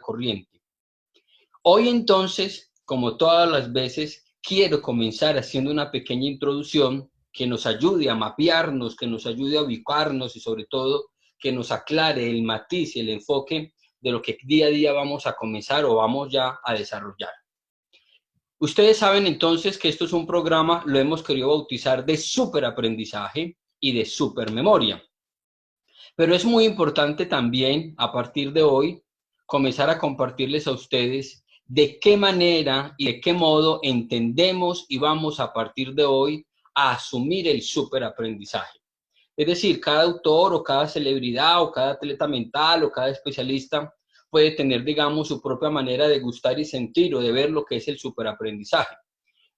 corriente. Hoy entonces, como todas las veces, quiero comenzar haciendo una pequeña introducción que nos ayude a mapearnos, que nos ayude a ubicarnos y sobre todo que nos aclare el matiz y el enfoque de lo que día a día vamos a comenzar o vamos ya a desarrollar. Ustedes saben entonces que esto es un programa, lo hemos querido bautizar de superaprendizaje y de supermemoria. Pero es muy importante también, a partir de hoy, comenzar a compartirles a ustedes de qué manera y de qué modo entendemos y vamos a partir de hoy a asumir el superaprendizaje. Es decir, cada autor o cada celebridad o cada atleta mental o cada especialista puede tener, digamos, su propia manera de gustar y sentir o de ver lo que es el superaprendizaje.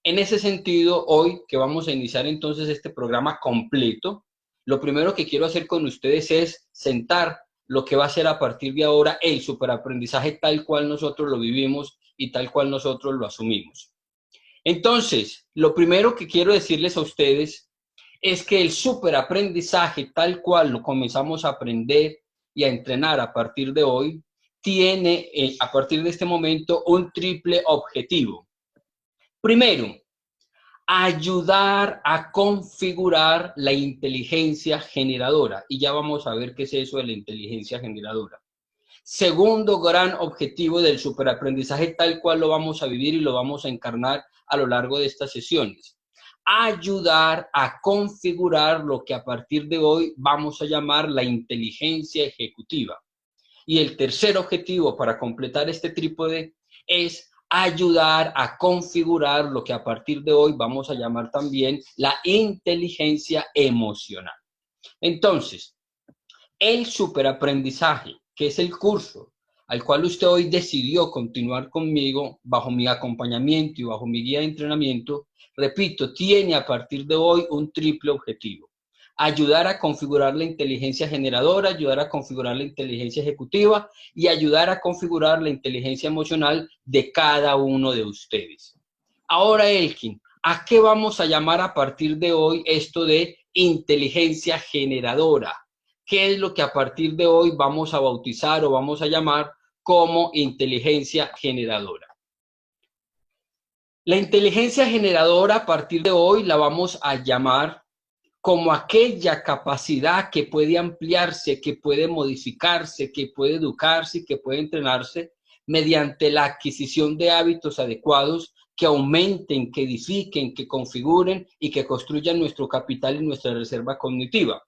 En ese sentido, hoy que vamos a iniciar entonces este programa completo, lo primero que quiero hacer con ustedes es sentar lo que va a ser a partir de ahora el superaprendizaje tal cual nosotros lo vivimos y tal cual nosotros lo asumimos. Entonces, lo primero que quiero decirles a ustedes es que el superaprendizaje tal cual lo comenzamos a aprender y a entrenar a partir de hoy, tiene a partir de este momento un triple objetivo. Primero, ayudar a configurar la inteligencia generadora. Y ya vamos a ver qué es eso de la inteligencia generadora. Segundo gran objetivo del superaprendizaje, tal cual lo vamos a vivir y lo vamos a encarnar a lo largo de estas sesiones. Ayudar a configurar lo que a partir de hoy vamos a llamar la inteligencia ejecutiva. Y el tercer objetivo para completar este trípode es ayudar a configurar lo que a partir de hoy vamos a llamar también la inteligencia emocional. Entonces, el superaprendizaje, que es el curso al cual usted hoy decidió continuar conmigo bajo mi acompañamiento y bajo mi guía de entrenamiento, repito, tiene a partir de hoy un triple objetivo. Ayudar a configurar la inteligencia generadora, ayudar a configurar la inteligencia ejecutiva y ayudar a configurar la inteligencia emocional de cada uno de ustedes. Ahora, Elkin, ¿a qué vamos a llamar a partir de hoy esto de inteligencia generadora? ¿Qué es lo que a partir de hoy vamos a bautizar o vamos a llamar como inteligencia generadora? La inteligencia generadora a partir de hoy la vamos a llamar como aquella capacidad que puede ampliarse, que puede modificarse, que puede educarse y que puede entrenarse mediante la adquisición de hábitos adecuados que aumenten, que edifiquen, que configuren y que construyan nuestro capital y nuestra reserva cognitiva.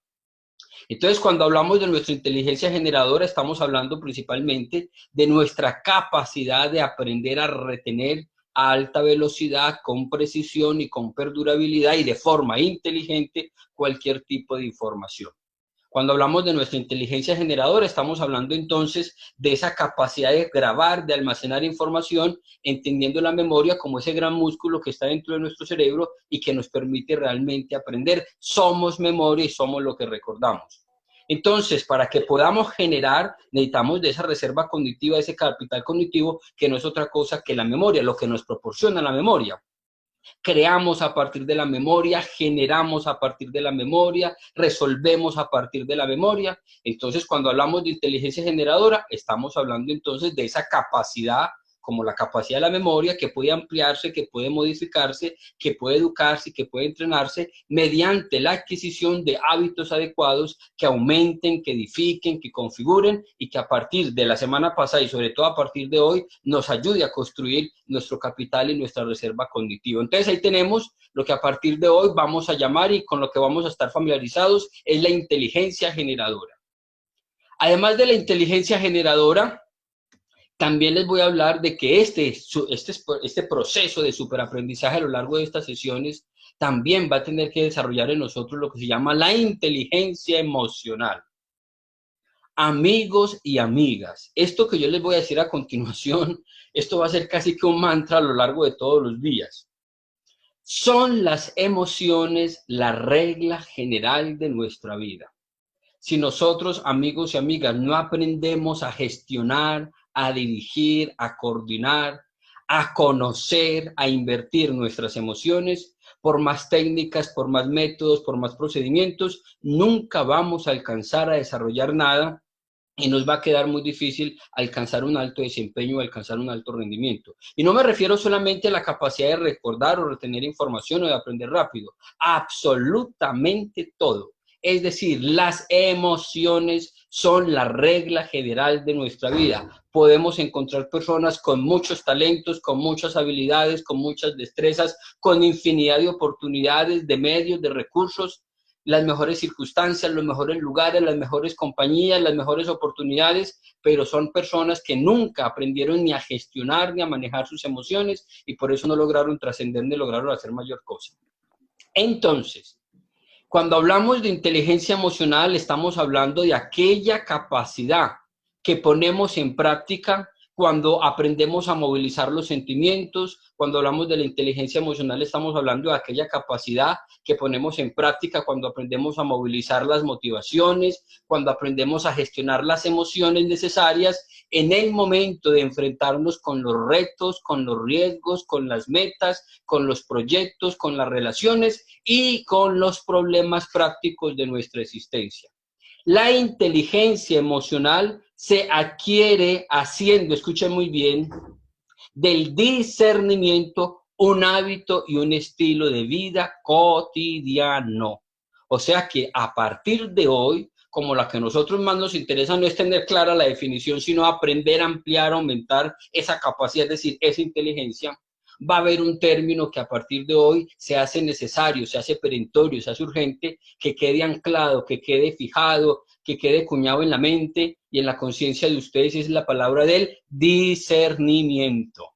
Entonces, cuando hablamos de nuestra inteligencia generadora, estamos hablando principalmente de nuestra capacidad de aprender a retener a alta velocidad, con precisión y con perdurabilidad y de forma inteligente cualquier tipo de información. Cuando hablamos de nuestra inteligencia generadora, estamos hablando entonces de esa capacidad de grabar, de almacenar información, entendiendo la memoria como ese gran músculo que está dentro de nuestro cerebro y que nos permite realmente aprender. Somos memoria y somos lo que recordamos. Entonces, para que podamos generar, necesitamos de esa reserva cognitiva, de ese capital cognitivo, que no es otra cosa que la memoria, lo que nos proporciona la memoria. Creamos a partir de la memoria, generamos a partir de la memoria, resolvemos a partir de la memoria. Entonces, cuando hablamos de inteligencia generadora, estamos hablando entonces de esa capacidad, como la capacidad de la memoria, que puede ampliarse, que puede modificarse, que puede educarse y que puede entrenarse mediante la adquisición de hábitos adecuados que aumenten, que edifiquen, que configuren y que a partir de la semana pasada y sobre todo a partir de hoy nos ayude a construir nuestro capital y nuestra reserva cognitiva. Entonces ahí tenemos lo que a partir de hoy vamos a llamar y con lo que vamos a estar familiarizados es la inteligencia generadora. Además de la inteligencia generadora, también les voy a hablar de que este proceso de superaprendizaje a lo largo de estas sesiones también va a tener que desarrollar en nosotros lo que se llama la inteligencia emocional. Amigos y amigas, esto que yo les voy a decir a continuación, esto va a ser casi que un mantra a lo largo de todos los días. Son las emociones la regla general de nuestra vida. Si nosotros, amigos y amigas, no aprendemos a gestionar, a dirigir, a coordinar, a conocer, a invertir nuestras emociones, por más técnicas, por más métodos, por más procedimientos, nunca vamos a alcanzar a desarrollar nada y nos va a quedar muy difícil alcanzar un alto desempeño o alcanzar un alto rendimiento. Y no me refiero solamente a la capacidad de recordar o retener información o de aprender rápido, absolutamente todo. Es decir, las emociones son la regla general de nuestra vida. Podemos encontrar personas con muchos talentos, con muchas habilidades, con muchas destrezas, con infinidad de oportunidades, de medios, de recursos, las mejores circunstancias, los mejores lugares, las mejores compañías, las mejores oportunidades, pero son personas que nunca aprendieron ni a gestionar ni a manejar sus emociones y por eso no lograron trascender ni lograron hacer mayor cosa. Entonces, cuando hablamos de inteligencia emocional, estamos hablando de aquella capacidad que ponemos en práctica cuando aprendemos a movilizar los sentimientos. Cuando hablamos de la inteligencia emocional, estamos hablando de aquella capacidad que ponemos en práctica cuando aprendemos a movilizar las motivaciones, cuando aprendemos a gestionar las emociones necesarias en el momento de enfrentarnos con los retos, con los riesgos, con las metas, con los proyectos, con las relaciones y con los problemas prácticos de nuestra existencia. La inteligencia emocional se adquiere haciendo, escuchen muy bien, del discernimiento un hábito y un estilo de vida cotidiano. O sea que a partir de hoy, como la que a nosotros más nos interesa no es tener clara la definición, sino aprender a ampliar, aumentar esa capacidad, es decir, esa inteligencia, va a haber un término que a partir de hoy se hace necesario, se hace perentorio, se hace urgente, que quede anclado, que quede fijado, que quede cuñado en la mente y en la conciencia de ustedes, es la palabra del discernimiento.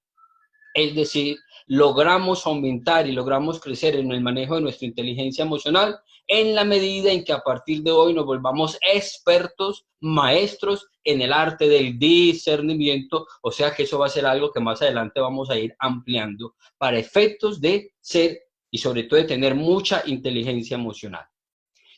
Es decir, logramos aumentar y logramos crecer en el manejo de nuestra inteligencia emocional en la medida en que a partir de hoy nos volvamos expertos, maestros en el arte del discernimiento, o sea que eso va a ser algo que más adelante vamos a ir ampliando para efectos de ser y sobre todo de tener mucha inteligencia emocional.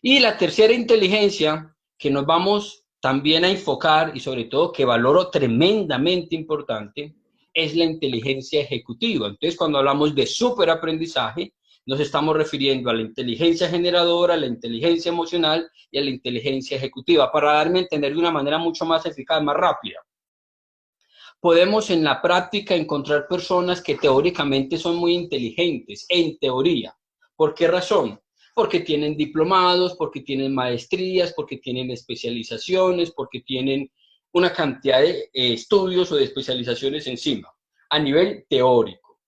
Y la tercera inteligencia que nos vamos también a enfocar y sobre todo que valoro tremendamente importante es la inteligencia ejecutiva. Entonces, cuando hablamos de superaprendizaje, nos estamos refiriendo a la inteligencia generadora, a la inteligencia emocional y a la inteligencia ejecutiva, para darme a entender de una manera mucho más eficaz, más rápida. Podemos en la práctica encontrar personas que teóricamente son muy inteligentes, en teoría. ¿Por qué razón? Porque tienen diplomados, porque tienen maestrías, porque tienen especializaciones, porque tienen una cantidad de estudios o de especializaciones encima, a nivel teórico.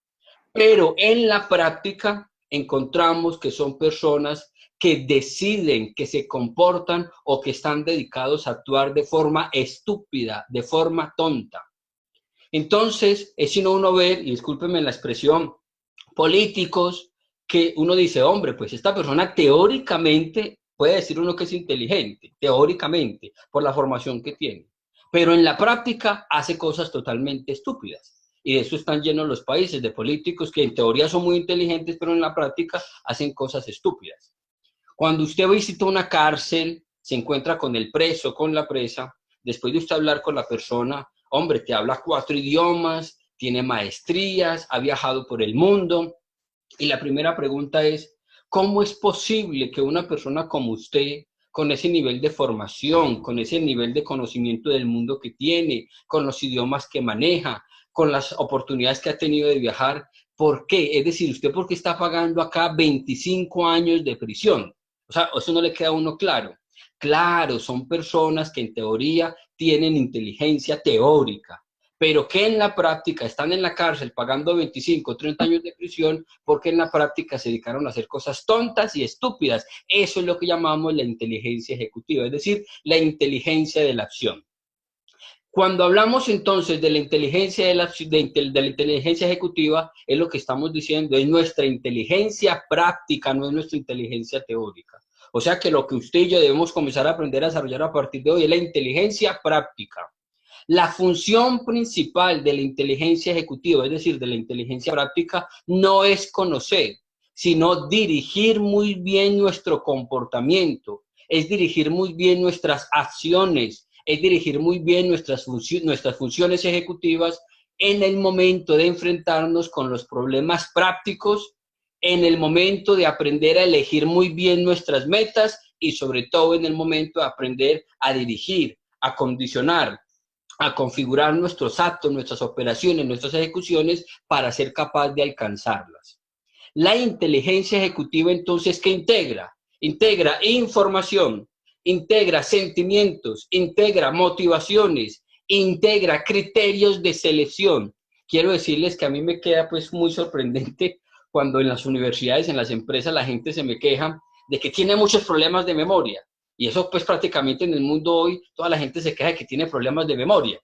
Pero en la práctica encontramos que son personas que deciden, que se comportan o que están dedicados a actuar de forma estúpida, de forma tonta. Entonces, es sino uno ver, y discúlpenme la expresión, políticos que uno dice, hombre, pues esta persona teóricamente puede decir uno que es inteligente, teóricamente, por la formación que tiene, pero en la práctica hace cosas totalmente estúpidas. Y de eso están llenos los países, de políticos que en teoría son muy inteligentes, pero en la práctica hacen cosas estúpidas. Cuando usted visita una cárcel, se encuentra con el preso, con la presa, después de usted hablar con la persona, hombre, que habla 4 idiomas, tiene maestrías, ha viajado por el mundo, y la primera pregunta es, ¿cómo es posible que una persona como usted, con ese nivel de formación, con ese nivel de conocimiento del mundo que tiene, con los idiomas que maneja, con las oportunidades que ha tenido de viajar, ¿por qué? Es decir, ¿usted por qué está pagando acá 25 años de prisión? O sea, eso no le queda a uno claro. Claro, son personas que en teoría tienen inteligencia teórica, pero que en la práctica están en la cárcel pagando 25 o 30 años de prisión porque en la práctica se dedicaron a hacer cosas tontas y estúpidas. Eso es lo que llamamos la inteligencia ejecutiva, es decir, la inteligencia de la acción. Cuando hablamos entonces de la inteligencia de la inteligencia ejecutiva, es lo que estamos diciendo, es nuestra inteligencia práctica, no es nuestra inteligencia teórica. O sea que lo que usted y yo debemos comenzar a aprender a desarrollar a partir de hoy es la inteligencia práctica. La función principal de la inteligencia ejecutiva, es decir, de la inteligencia práctica, no es conocer, sino dirigir muy bien nuestro comportamiento, es dirigir muy bien nuestras acciones, es dirigir muy bien nuestras funciones ejecutivas en el momento de enfrentarnos con los problemas prácticos, en el momento de aprender a elegir muy bien nuestras metas y sobre todo en el momento de aprender a dirigir, a condicionar, a configurar nuestros actos, nuestras operaciones, nuestras ejecuciones para ser capaz de alcanzarlas. La inteligencia ejecutiva, entonces, ¿qué integra? Integra información, integra sentimientos, integra motivaciones, integra criterios de selección. Quiero decirles que a mí me queda pues muy sorprendente cuando en las universidades, en las empresas, la gente se me queja de que tiene muchos problemas de memoria. Y eso pues prácticamente en el mundo hoy, toda la gente se queja de que tiene problemas de memoria.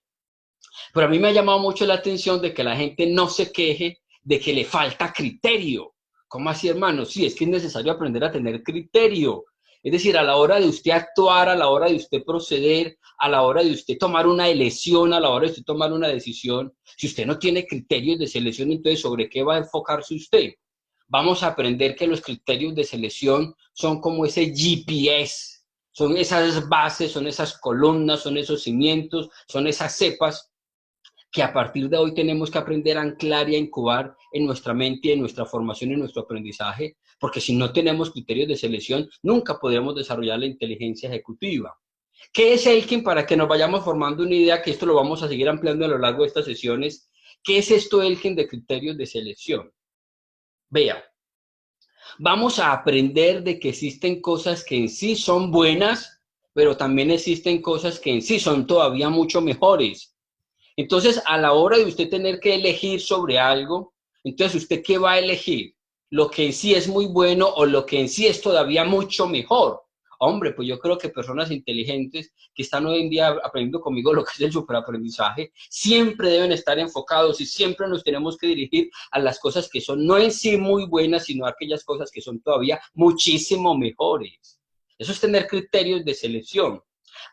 Pero a mí me ha llamado mucho la atención de que la gente no se queje de que le falta criterio. ¿Cómo así, hermano? Sí, es que es necesario aprender a tener criterio. Es decir, a la hora de usted actuar, a la hora de usted proceder, a la hora de usted tomar una elección, a la hora de usted tomar una decisión, si usted no tiene criterios de selección, entonces ¿sobre qué va a enfocarse usted? Vamos a aprender que los criterios de selección son como ese GPS, son esas bases, son esas columnas, son esos cimientos, son esas cepas que a partir de hoy tenemos que aprender a anclar y a incubar en nuestra mente, en nuestra formación y en nuestro aprendizaje, porque si no tenemos criterios de selección, nunca podremos desarrollar la inteligencia ejecutiva. ¿Qué es Elkin? Para que nos vayamos formando una idea, que esto lo vamos a seguir ampliando a lo largo de estas sesiones. ¿Qué es esto, Elkin, de criterios de selección? Vea, vamos a aprender de que existen cosas que en sí son buenas, pero también existen cosas que en sí son todavía mucho mejores. Entonces, a la hora de usted tener que elegir sobre algo, entonces, ¿usted qué va a elegir? ¿Lo que en sí es muy bueno o lo que en sí es todavía mucho mejor? Hombre, pues yo creo que personas inteligentes que están hoy en día aprendiendo conmigo lo que es el superaprendizaje, siempre deben estar enfocados y siempre nos tenemos que dirigir a las cosas que son no en sí muy buenas, sino a aquellas cosas que son todavía muchísimo mejores. Eso es tener criterios de selección.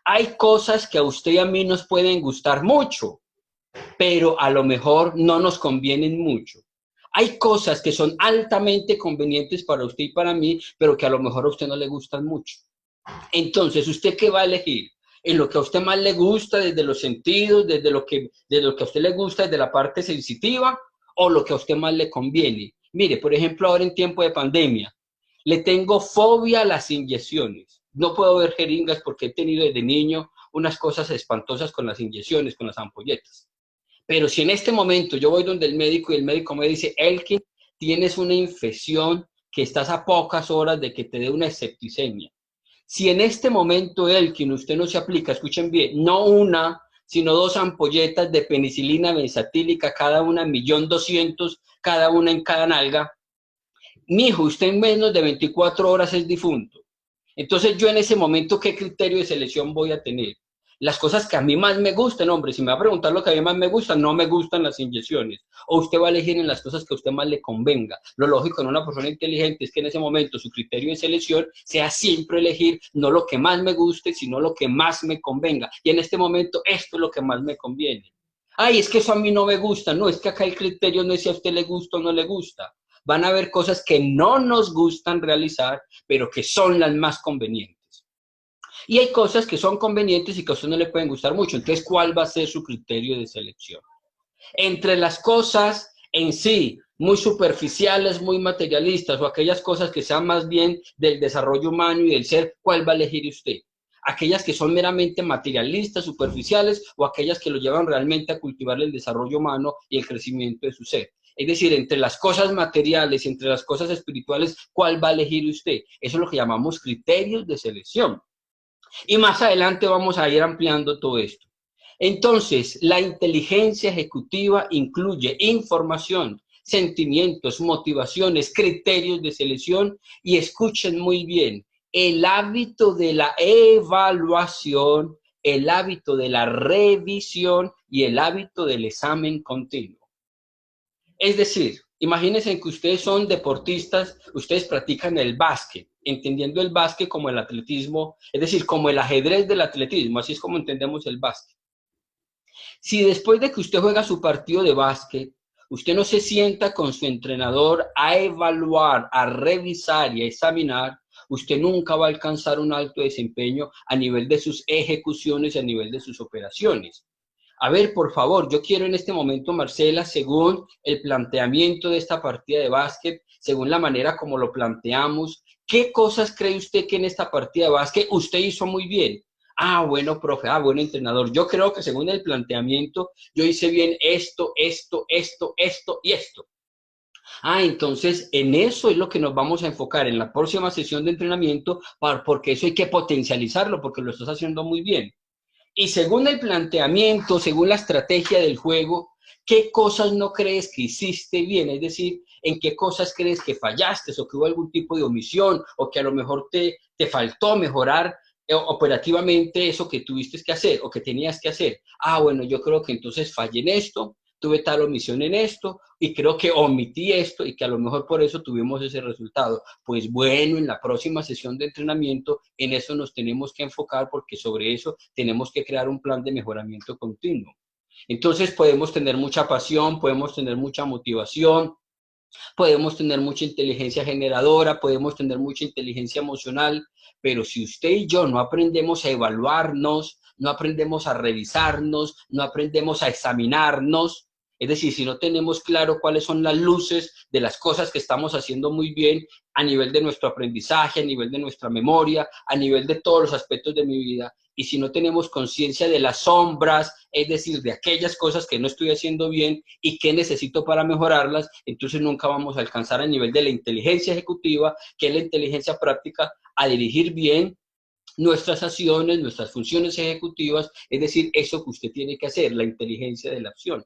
Hay cosas que a usted y a mí nos pueden gustar mucho, pero a lo mejor no nos convienen mucho. Hay cosas que son altamente convenientes para usted y para mí, pero que a lo mejor a usted no le gustan mucho. Entonces, ¿usted qué va a elegir? En lo que a usted más le gusta, desde los sentidos, desde lo que a usted le gusta, desde la parte sensitiva, o lo que a usted más le conviene. Mire, por ejemplo, ahora en tiempo de pandemia, le tengo fobia a las inyecciones. No puedo ver jeringas porque he tenido desde niño unas cosas espantosas con las inyecciones, con las ampolletas. Pero si en este momento yo voy donde el médico y el médico me dice, Elkin, tienes una infección que estás a pocas horas de que te dé una septicemia. Si en este momento, Elkin, usted no se aplica, escuchen bien, no una, sino 2 ampolletas de penicilina benzatílica, cada una 1.200.000, cada una en cada nalga, mijo, usted en menos de 24 horas es difunto. Entonces yo en ese momento, ¿qué criterio de selección voy a tener? Las cosas que a mí más me gustan, hombre, si me va a preguntar lo que a mí más me gusta, no me gustan las inyecciones. O usted va a elegir en las cosas que a usted más le convenga. Lo lógico en una persona inteligente es que en ese momento su criterio de selección sea siempre elegir no lo que más me guste, sino lo que más me convenga. Y en este momento esto es lo que más me conviene. Ay, es que eso a mí no me gusta. No, es que acá el criterio no es si a usted le gusta o no le gusta. Van a haber cosas que no nos gustan realizar, pero que son las más convenientes. Y hay cosas que son convenientes y que a usted no le pueden gustar mucho. Entonces, ¿cuál va a ser su criterio de selección? Entre las cosas en sí, muy superficiales, muy materialistas, o aquellas cosas que sean más bien del desarrollo humano y del ser, ¿cuál va a elegir usted? Aquellas que son meramente materialistas, superficiales, o aquellas que lo llevan realmente a cultivar el desarrollo humano y el crecimiento de su ser. Es decir, entre las cosas materiales y entre las cosas espirituales, ¿cuál va a elegir usted? Eso es lo que llamamos criterios de selección. Y más adelante vamos a ir ampliando todo esto. Entonces, la inteligencia ejecutiva incluye información, sentimientos, motivaciones, criterios de selección y escuchen muy bien, el hábito de la evaluación, el hábito de la revisión y el hábito del examen continuo. Es decir, imagínense que ustedes son deportistas, ustedes practican el básquet, entendiendo el básquet como el atletismo, es decir, como el ajedrez del atletismo, así es como entendemos el básquet. Si después de que usted juega su partido de básquet, usted no se sienta con su entrenador a evaluar, a revisar y a examinar, usted nunca va a alcanzar un alto desempeño a nivel de sus ejecuciones y a nivel de sus operaciones. A ver, por favor, yo quiero en este momento, Marcela, según el planteamiento de esta partida de básquet, según la manera como lo planteamos, ¿qué cosas cree usted que en esta partida de básquet usted hizo muy bien? Ah, bueno, profe, ah, bueno, entrenador. Yo creo que según el planteamiento, yo hice bien esto, esto, esto, esto y esto. Ah, entonces en eso es lo que nos vamos a enfocar en la próxima sesión de entrenamiento, porque eso hay que potencializarlo, porque lo estás haciendo muy bien. Y según el planteamiento, según la estrategia del juego, ¿qué cosas no crees que hiciste bien? Es decir, ¿en qué cosas crees que fallaste o que hubo algún tipo de omisión o que a lo mejor te faltó mejorar operativamente eso que tuviste que hacer o que tenías que hacer? Ah, bueno, yo creo que entonces fallé en esto, tuve tal omisión en esto y creo que omití esto y que a lo mejor por eso tuvimos ese resultado. Pues bueno, en la próxima sesión de entrenamiento en eso nos tenemos que enfocar porque sobre eso tenemos que crear un plan de mejoramiento continuo. Entonces podemos tener mucha pasión, podemos tener mucha motivación, podemos tener mucha inteligencia generadora, podemos tener mucha inteligencia emocional, pero si usted y yo no aprendemos a evaluarnos, no aprendemos a revisarnos, no aprendemos a examinarnos, es decir, si no tenemos claro cuáles son las luces de las cosas que estamos haciendo muy bien a nivel de nuestro aprendizaje, a nivel de nuestra memoria, a nivel de todos los aspectos de mi vida, y si no tenemos conciencia de las sombras, es decir, de aquellas cosas que no estoy haciendo bien y que necesito para mejorarlas, entonces nunca vamos a alcanzar a nivel de la inteligencia ejecutiva, que es la inteligencia práctica, a dirigir bien nuestras acciones, nuestras funciones ejecutivas, es decir, eso que usted tiene que hacer, la inteligencia de la acción.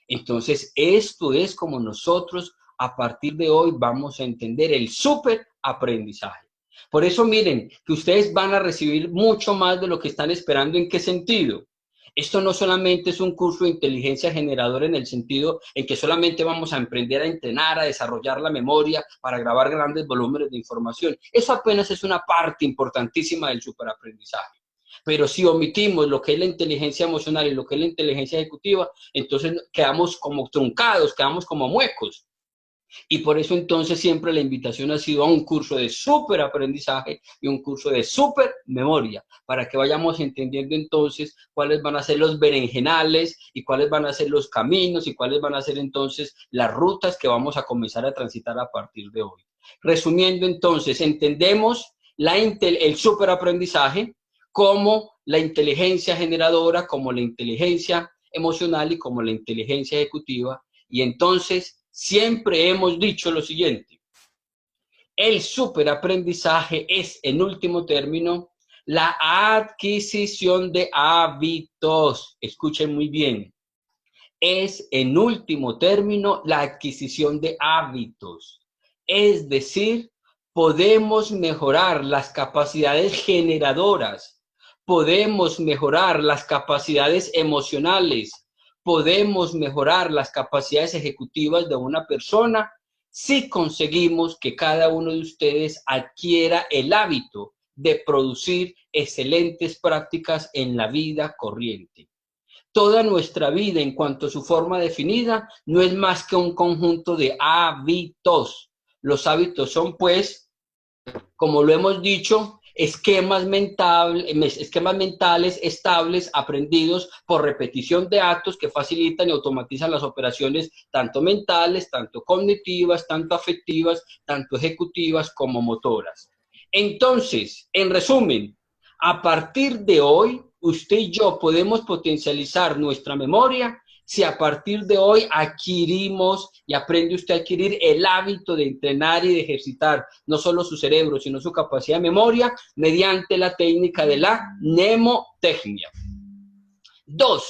Entonces, esto es como nosotros a partir de hoy vamos a entender el súper aprendizaje. Por eso miren que ustedes van a recibir mucho más de lo que están esperando. ¿En qué sentido? Esto no solamente es un curso de inteligencia generadora en el sentido en que solamente vamos a aprender a entrenar, a desarrollar la memoria para grabar grandes volúmenes de información. Eso apenas es una parte importantísima del superaprendizaje. Pero si omitimos lo que es la inteligencia emocional y lo que es la inteligencia ejecutiva, entonces quedamos como truncados, quedamos como muecos. Y por eso entonces siempre la invitación ha sido a un curso de súper aprendizaje y un curso de súper memoria, para que vayamos entendiendo entonces cuáles van a ser los berenjenales y cuáles van a ser los caminos y cuáles van a ser entonces las rutas que vamos a comenzar a transitar a partir de hoy. Resumiendo entonces, entendemos el súper aprendizaje como la inteligencia generadora, como la inteligencia emocional y como la inteligencia ejecutiva. Y entonces siempre hemos dicho lo siguiente: el superaprendizaje es, en último término, la adquisición de hábitos. Escuchen muy bien. Es, en último término, la adquisición de hábitos. Es decir, podemos mejorar las capacidades generadoras, podemos mejorar las capacidades emocionales, podemos mejorar las capacidades ejecutivas de una persona si conseguimos que cada uno de ustedes adquiera el hábito de producir excelentes prácticas en la vida corriente. Toda nuestra vida, en cuanto a su forma definida, no es más que un conjunto de hábitos. Los hábitos son, pues, como lo hemos dicho, esquemas mentales estables aprendidos por repetición de actos que facilitan y automatizan las operaciones tanto mentales, tanto cognitivas, tanto afectivas, tanto ejecutivas como motoras. Entonces, en resumen, a partir de hoy, usted y yo podemos potencializar nuestra memoria si a partir de hoy adquirimos y aprende usted a adquirir el hábito de entrenar y de ejercitar no solo su cerebro, sino su capacidad de memoria mediante la técnica de la mnemotecnia. 2.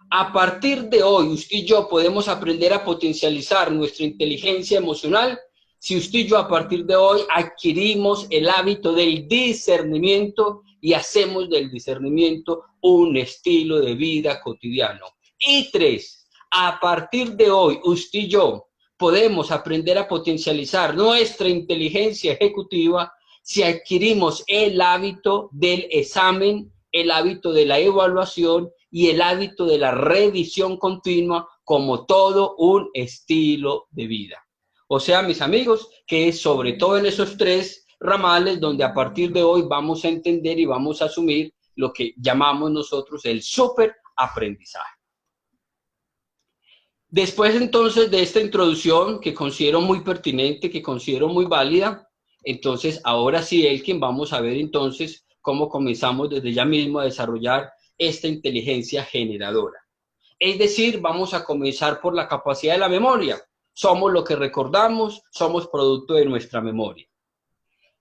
A partir de hoy, usted y yo podemos aprender a potencializar nuestra inteligencia emocional si usted y yo a partir de hoy adquirimos el hábito del discernimiento y hacemos del discernimiento un estilo de vida cotidiano. Y 3, a partir de hoy, usted y yo podemos aprender a potencializar nuestra inteligencia ejecutiva si adquirimos el hábito del examen, el hábito de la evaluación y el hábito de la revisión continua como todo un estilo de vida. O sea, mis amigos, que es sobre todo en esos 3 ramales donde a partir de hoy vamos a entender y vamos a asumir lo que llamamos nosotros el súper aprendizaje. Después entonces de esta introducción que considero muy pertinente, que considero muy válida, entonces ahora sí, Elkin, vamos a ver entonces cómo comenzamos desde ya mismo a desarrollar esta inteligencia generadora. Es decir, vamos a comenzar por la capacidad de la memoria. Somos lo que recordamos, somos producto de nuestra memoria.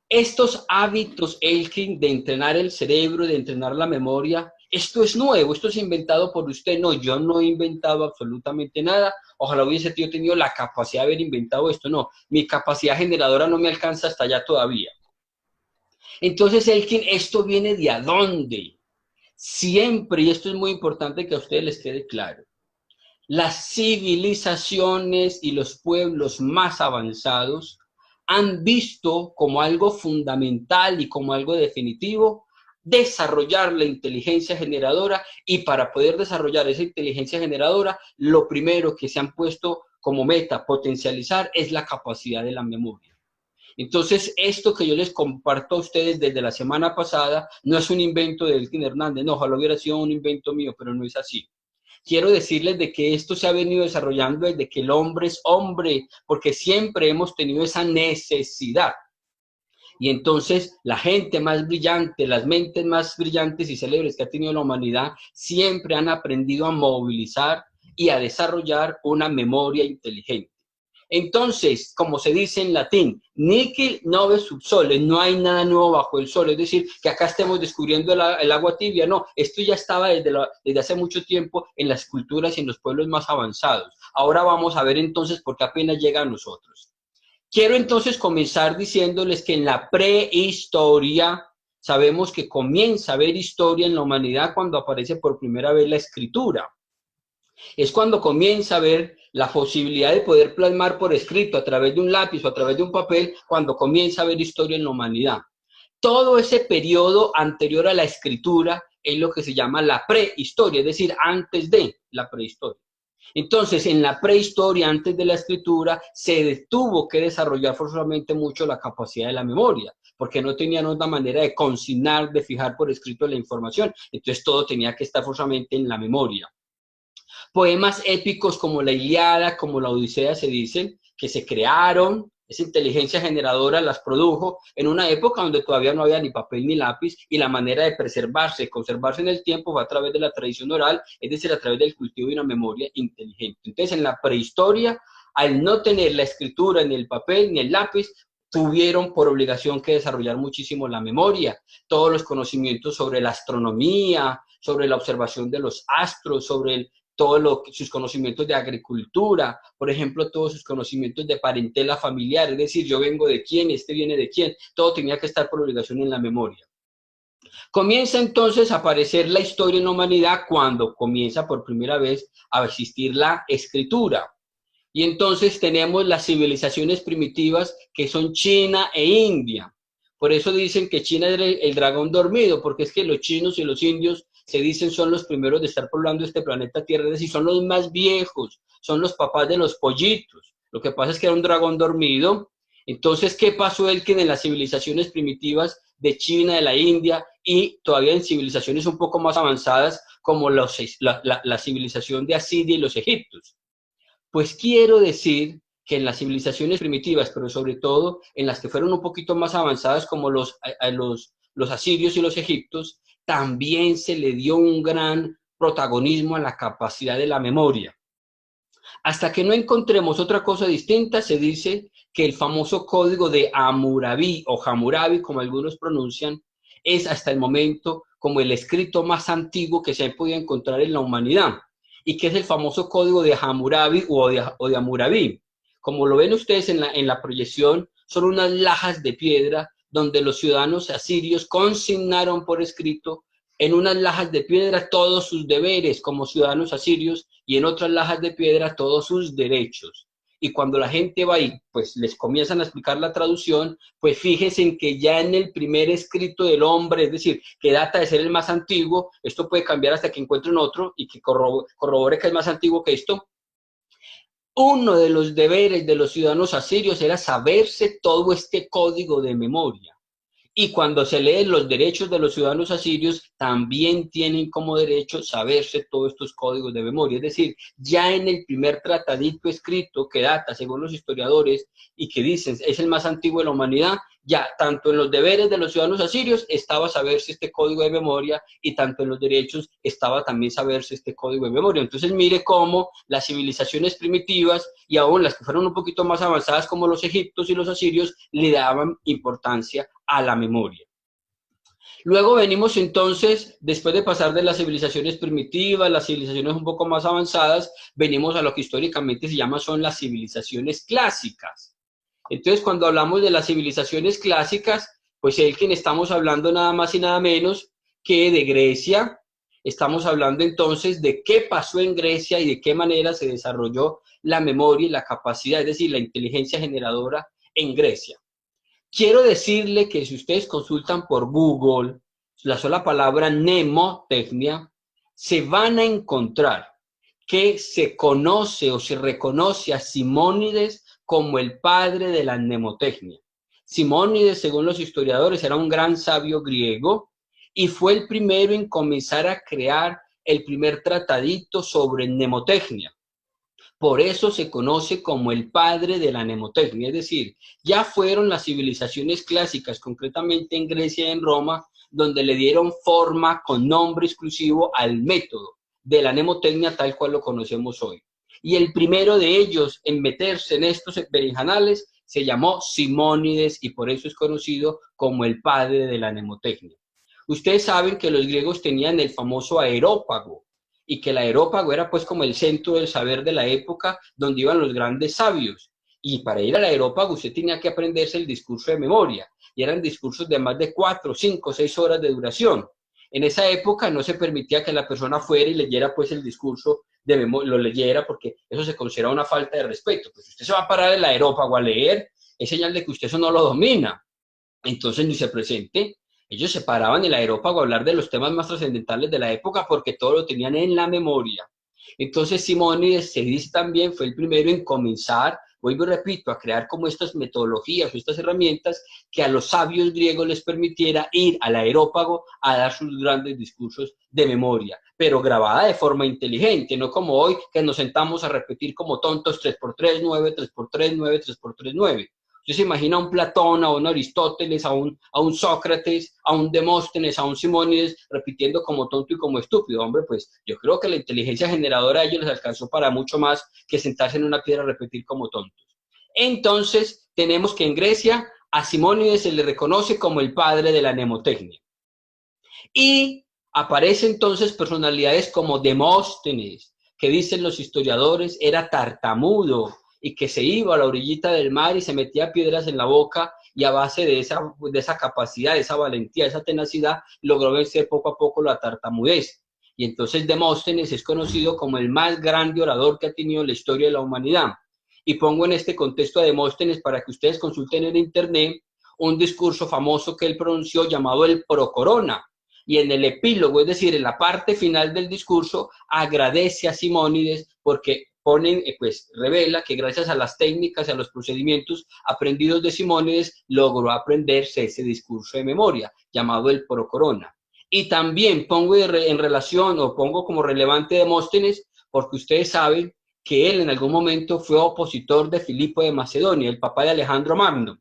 Estos hábitos, Elkin, de entrenar el cerebro, de entrenar la memoria, esto es nuevo, esto es inventado por usted. No, yo no he inventado absolutamente nada. Ojalá hubiese tenido la capacidad de haber inventado esto. No, mi capacidad generadora no me alcanza hasta allá todavía. Entonces, Elkin, ¿esto viene de a dónde? Siempre, y esto es muy importante que a ustedes les quede claro, las civilizaciones y los pueblos más avanzados han visto como algo fundamental y como algo definitivo desarrollar la inteligencia generadora, y para poder desarrollar esa inteligencia generadora, lo primero que se han puesto como meta potencializar es la capacidad de la memoria. Entonces, esto que yo les comparto a ustedes desde la semana pasada no es un invento de Elkin Hernández, no, ojalá hubiera sido un invento mío, pero no es así. Quiero decirles de que esto se ha venido desarrollando desde que el hombre es hombre, porque siempre hemos tenido esa necesidad. Y entonces la gente más brillante, las mentes más brillantes y célebres que ha tenido la humanidad, siempre han aprendido a movilizar y a desarrollar una memoria inteligente. Entonces, como se dice en latín, nihil noves sub sole, no hay nada nuevo bajo el sol, es decir, que acá estemos descubriendo el agua tibia, no, esto ya estaba desde hace mucho tiempo en las culturas y en los pueblos más avanzados. Ahora vamos a ver entonces por qué apenas llega a nosotros. Quiero entonces comenzar diciéndoles que en la prehistoria sabemos que comienza a haber historia en la humanidad cuando aparece por primera vez la escritura. Es cuando comienza a ver la posibilidad de poder plasmar por escrito a través de un lápiz o a través de un papel, cuando comienza a haber historia en la humanidad. Todo ese periodo anterior a la escritura es lo que se llama la prehistoria, es decir, antes de la prehistoria. Entonces, en la prehistoria, antes de la escritura, se tuvo que desarrollar forzosamente mucho la capacidad de la memoria, porque no tenían otra manera de consignar, de fijar por escrito la información. Entonces, todo tenía que estar forzosamente en la memoria. Poemas épicos como la Ilíada, como la Odisea, se dicen que se crearon, esa inteligencia generadora las produjo en una época donde todavía no había ni papel ni lápiz, y la manera de preservarse, conservarse en el tiempo fue a través de la tradición oral, es decir, a través del cultivo de una memoria inteligente. Entonces, en la prehistoria, al no tener la escritura, ni el papel, ni el lápiz, tuvieron por obligación que desarrollar muchísimo la memoria, todos los conocimientos sobre la astronomía, sobre la observación de los astros, sobre todos sus conocimientos de agricultura, por ejemplo, todos sus conocimientos de parentela familiar, es decir, yo vengo de quién, este viene de quién, todo tenía que estar por obligación en la memoria. Comienza entonces a aparecer la historia en la humanidad cuando comienza por primera vez a existir la escritura. Y entonces tenemos las civilizaciones primitivas que son China e India. Por eso dicen que China es el dragón dormido, porque es que los chinos y los indios se dicen son los primeros de estar poblando este planeta Tierra, es decir, son los más viejos, son los papás de los pollitos. Lo que pasa es que era un dragón dormido. Entonces, ¿qué pasó en las civilizaciones primitivas de China, de la India, y todavía en civilizaciones un poco más avanzadas como la civilización de Asiria y los egipcios? Pues quiero decir que en las civilizaciones primitivas, pero sobre todo en las que fueron un poquito más avanzadas como los asirios y los egipcios, también se le dio un gran protagonismo a la capacidad de la memoria. Hasta que no encontremos otra cosa distinta, se dice que el famoso código de Hammurabi o Hammurabi, como algunos pronuncian, es hasta el momento como el escrito más antiguo que se ha podido encontrar en la humanidad, y que es el famoso código de Hammurabi o de Hammurabi. Como lo ven ustedes en la proyección, son unas lajas de piedra donde los ciudadanos asirios consignaron por escrito en unas lajas de piedra todos sus deberes como ciudadanos asirios, y en otras lajas de piedra todos sus derechos. Y cuando la gente va y pues les comienzan a explicar la traducción, pues fíjense en que ya en el primer escrito del hombre, es decir, que data de ser el más antiguo, esto puede cambiar hasta que encuentren otro y que corrobore que es más antiguo que esto. Uno de los deberes de los ciudadanos asirios era saberse todo este código de memoria. Y cuando se leen los derechos de los ciudadanos asirios, también tienen como derecho saberse todos estos códigos de memoria. Es decir, ya en el primer tratadito escrito que data, según los historiadores, y que dicen es el más antiguo de la humanidad, ya tanto en los deberes de los ciudadanos asirios estaba saberse este código de memoria y tanto en los derechos estaba también saberse este código de memoria. Entonces mire cómo las civilizaciones primitivas y aún las que fueron un poquito más avanzadas como los egipcios y los asirios le daban importancia a la memoria. Luego venimos entonces, después de pasar de las civilizaciones primitivas, las civilizaciones un poco más avanzadas, venimos a lo que históricamente se llama son las civilizaciones clásicas. Entonces, cuando hablamos de las civilizaciones clásicas, pues el quien estamos hablando nada más y nada menos que de Grecia. Estamos hablando entonces de qué pasó en Grecia y de qué manera se desarrolló la memoria y la capacidad, es decir, la inteligencia generadora en Grecia. Quiero decirle que si ustedes consultan por Google la sola palabra mnemotecnia, se van a encontrar que se conoce o se reconoce a Simónides como el padre de la mnemotecnia. Simónides, según los historiadores, era un gran sabio griego y fue el primero en comenzar a crear el primer tratadito sobre mnemotecnia. Por eso se conoce como el padre de la mnemotecnia, es decir, ya fueron las civilizaciones clásicas, concretamente en Grecia y en Roma, donde le dieron forma con nombre exclusivo al método de la mnemotecnia tal cual lo conocemos hoy. Y el primero de ellos en meterse en estos berenjenales se llamó Simónides y por eso es conocido como el padre de la mnemotecnia. Ustedes saben que los griegos tenían el famoso aerópago, y que el aerópago era pues como el centro del saber de la época donde iban los grandes sabios. Y para ir al aerópago usted tenía que aprenderse el discurso de memoria, y eran discursos de más de 4, 5, 6 horas de duración. En esa época no se permitía que la persona fuera y leyera pues el discurso de memoria, lo leyera porque eso se considera una falta de respeto. Pues si usted se va a parar el aerópago a leer, es señal de que usted eso no lo domina. Entonces ni se presente. Ellos se paraban en el aerópago a hablar de los temas más trascendentales de la época porque todo lo tenían en la memoria. Entonces Simónides, se dice también, fue el primero en comenzar, vuelvo y repito, a crear como estas metodologías o estas herramientas que a los sabios griegos les permitiera ir al aerópago a dar sus grandes discursos de memoria, pero grabada de forma inteligente, no como hoy que nos sentamos a repetir como tontos 3x3, 9, 3x3, 9, 3x3, 9. Usted se imagina a un Platón, a un Aristóteles, a un Sócrates, a un Demóstenes, a un Simónides, repitiendo como tonto y como estúpido. Hombre, pues yo creo que la inteligencia generadora a ellos les alcanzó para mucho más que sentarse en una piedra a repetir como tontos. Entonces, tenemos que en Grecia a Simónides se le reconoce como el padre de la mnemotecnia. Y aparecen entonces personalidades como Demóstenes, que dicen los historiadores era tartamudo, y que se iba a la orillita del mar y se metía piedras en la boca y a base de esa capacidad, de esa valentía, de esa tenacidad, logró vencer poco a poco la tartamudez. Y entonces Demóstenes es conocido como el más grande orador que ha tenido la historia de la humanidad. Y pongo en este contexto a Demóstenes para que ustedes consulten en internet un discurso famoso que él pronunció llamado el Procorona. Y en el epílogo, es decir, en la parte final del discurso, agradece a Simónides porque revela que gracias a las técnicas y a los procedimientos aprendidos de Simónides, logró aprenderse ese discurso de memoria, llamado el Procorona. Y también pongo en relación, o pongo como relevante Demóstenes, porque ustedes saben que él en algún momento fue opositor de Filipo de Macedonia, el papá de Alejandro Magno.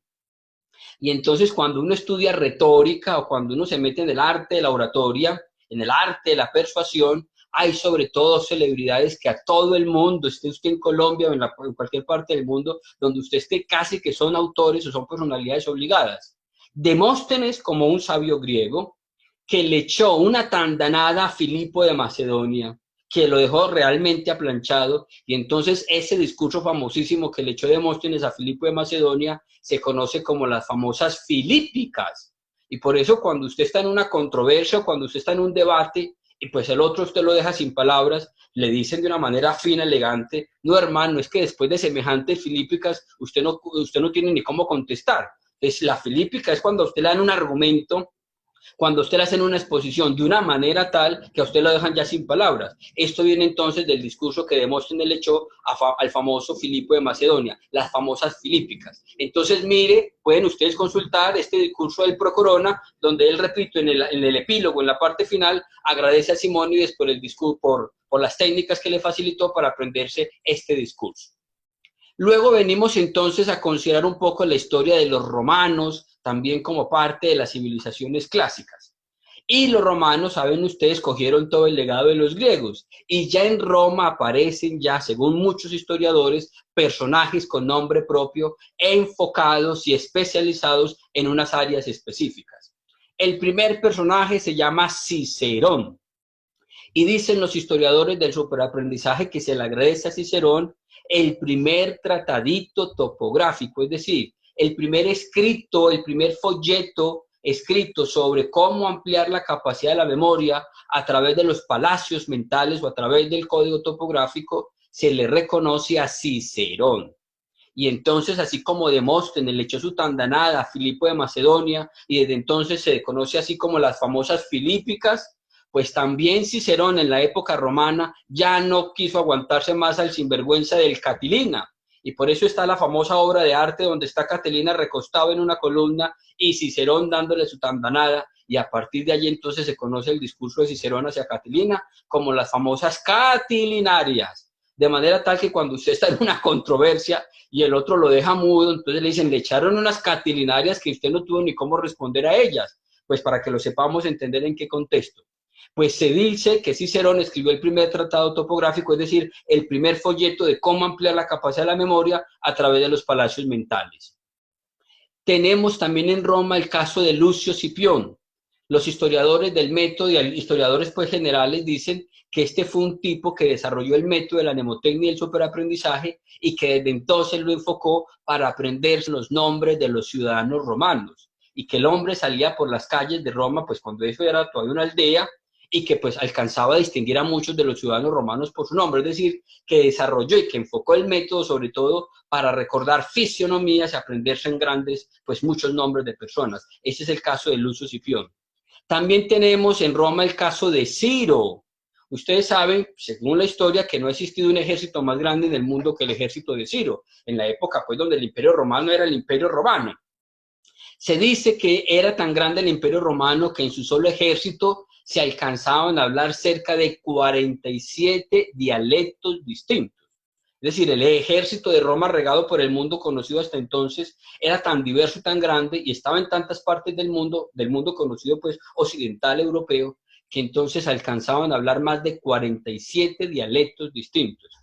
Y entonces cuando uno estudia retórica o cuando uno se mete en el arte de la oratoria, en el arte de la persuasión, hay sobre todo celebridades que a todo el mundo, esté usted en Colombia o en cualquier parte del mundo, donde usted esté, casi que son autores o son personalidades obligadas. Demóstenes, como un sabio griego, que le echó una tandanada a Filipo de Macedonia, que lo dejó realmente aplanchado, y entonces ese discurso famosísimo que le echó Demóstenes a Filipo de Macedonia se conoce como las famosas filípicas. Y por eso cuando usted está en una controversia o cuando usted está en un debate, y pues el otro usted lo deja sin palabras, le dicen de una manera fina, elegante, no hermano, es que después de semejantes filípicas usted no tiene ni cómo contestar. Entonces la filípica es cuando a usted le dan un argumento Cuando usted le hacen una exposición de una manera tal que a usted lo dejan ya sin palabras. Esto viene entonces del discurso que Demóstenes le echó al famoso Filipo de Macedonia, las famosas filípicas. Entonces, mire, pueden ustedes consultar este discurso del Procorona, donde él, repito, en el epílogo, en la parte final, agradece a Simónides por el discurso, por las técnicas que le facilitó para aprenderse este discurso. Luego venimos entonces a considerar un poco la historia de los romanos, también como parte de las civilizaciones clásicas. Y los romanos, saben ustedes, cogieron todo el legado de los griegos. Y ya en Roma aparecen ya, según muchos historiadores, personajes con nombre propio, enfocados y especializados en unas áreas específicas. El primer personaje se llama Cicerón. Y dicen los historiadores del superaprendizaje que se le agradece a Cicerón el primer tratadito topográfico, es decir, el primer escrito, el primer folleto escrito sobre cómo ampliar la capacidad de la memoria a través de los palacios mentales o a través del código topográfico, se le reconoce a Cicerón. Y entonces, así como Demóstenes le echó su tandanada a Filipo de Macedonia, y desde entonces se conoce así como las famosas filípicas, pues también Cicerón en la época romana ya no quiso aguantarse más al sinvergüenza del Catilina. Y por eso está la famosa obra de arte donde está Catilina recostado en una columna y Cicerón dándole su tandanada. Y a partir de allí entonces se conoce el discurso de Cicerón hacia Catilina como las famosas catilinarias. De manera tal que cuando usted está en una controversia y el otro lo deja mudo, entonces le dicen, le echaron unas catilinarias que usted no tuvo ni cómo responder a ellas. Pues para que lo sepamos entender en qué contexto. Pues se dice que Cicerón escribió el primer tratado topográfico, es decir, el primer folleto de cómo ampliar la capacidad de la memoria a través de los palacios mentales. Tenemos también en Roma el caso de Lucio Cipión. Los historiadores del método y historiadores pues generales dicen que este fue un tipo que desarrolló el método de la mnemotecnia y el superaprendizaje y que desde entonces lo enfocó para aprender los nombres de los ciudadanos romanos y que el hombre salía por las calles de Roma pues cuando eso era todavía una aldea y que pues alcanzaba a distinguir a muchos de los ciudadanos romanos por su nombre, es decir, que desarrolló y que enfocó el método sobre todo para recordar fisionomías y aprenderse en grandes, pues muchos nombres de personas. Ese es el caso de Lucio Cipión. También tenemos en Roma el caso de Ciro. Ustedes saben, según la historia, que no ha existido un ejército más grande en el mundo que el ejército de Ciro, en la época pues donde el Imperio Romano era el Imperio Romano. Se dice que era tan grande el Imperio Romano que en su solo ejército se alcanzaban a hablar cerca de 47 dialectos distintos. Es decir, el ejército de Roma regado por el mundo conocido hasta entonces era tan diverso y tan grande y estaba en tantas partes del mundo conocido pues occidental europeo, que entonces alcanzaban a hablar más de 47 dialectos distintos.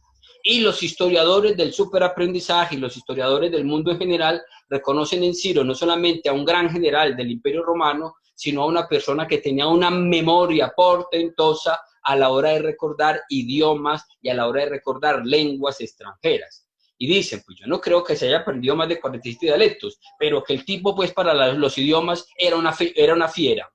Y los historiadores del superaprendizaje y los historiadores del mundo en general reconocen en Ciro no solamente a un gran general del Imperio Romano, sino a una persona que tenía una memoria portentosa a la hora de recordar idiomas y a la hora de recordar lenguas extranjeras. Y dicen, pues yo no creo que se haya aprendido más de 47 dialectos, pero que el tipo pues para los idiomas era una fiera.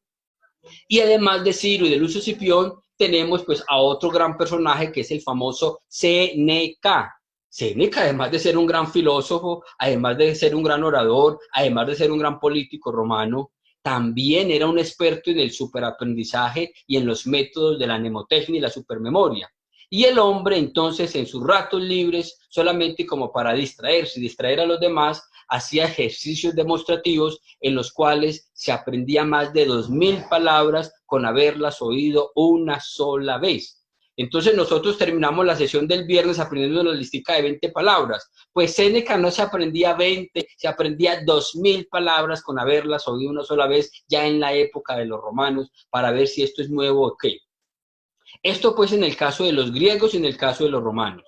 Y además de Ciro y de Lucio Cipión, tenemos pues a otro gran personaje que es el famoso Séneca. Séneca, además de ser un gran filósofo, además de ser un gran orador, además de ser un gran político romano, también era un experto en el superaprendizaje y en los métodos de la mnemotecnia y la supermemoria. Y el hombre entonces en sus ratos libres, solamente como para distraerse y distraer a los demás, hacía ejercicios demostrativos en los cuales se aprendía más de 2000 palabras con haberlas oído una sola vez. Entonces nosotros terminamos la sesión del viernes aprendiendo una listica de 20 palabras. Pues Séneca no se aprendía 20, se aprendía 2000 palabras con haberlas oído una sola vez ya en la época de los romanos para ver si esto es nuevo o qué. Esto pues en el caso de los griegos y en el caso de los romanos.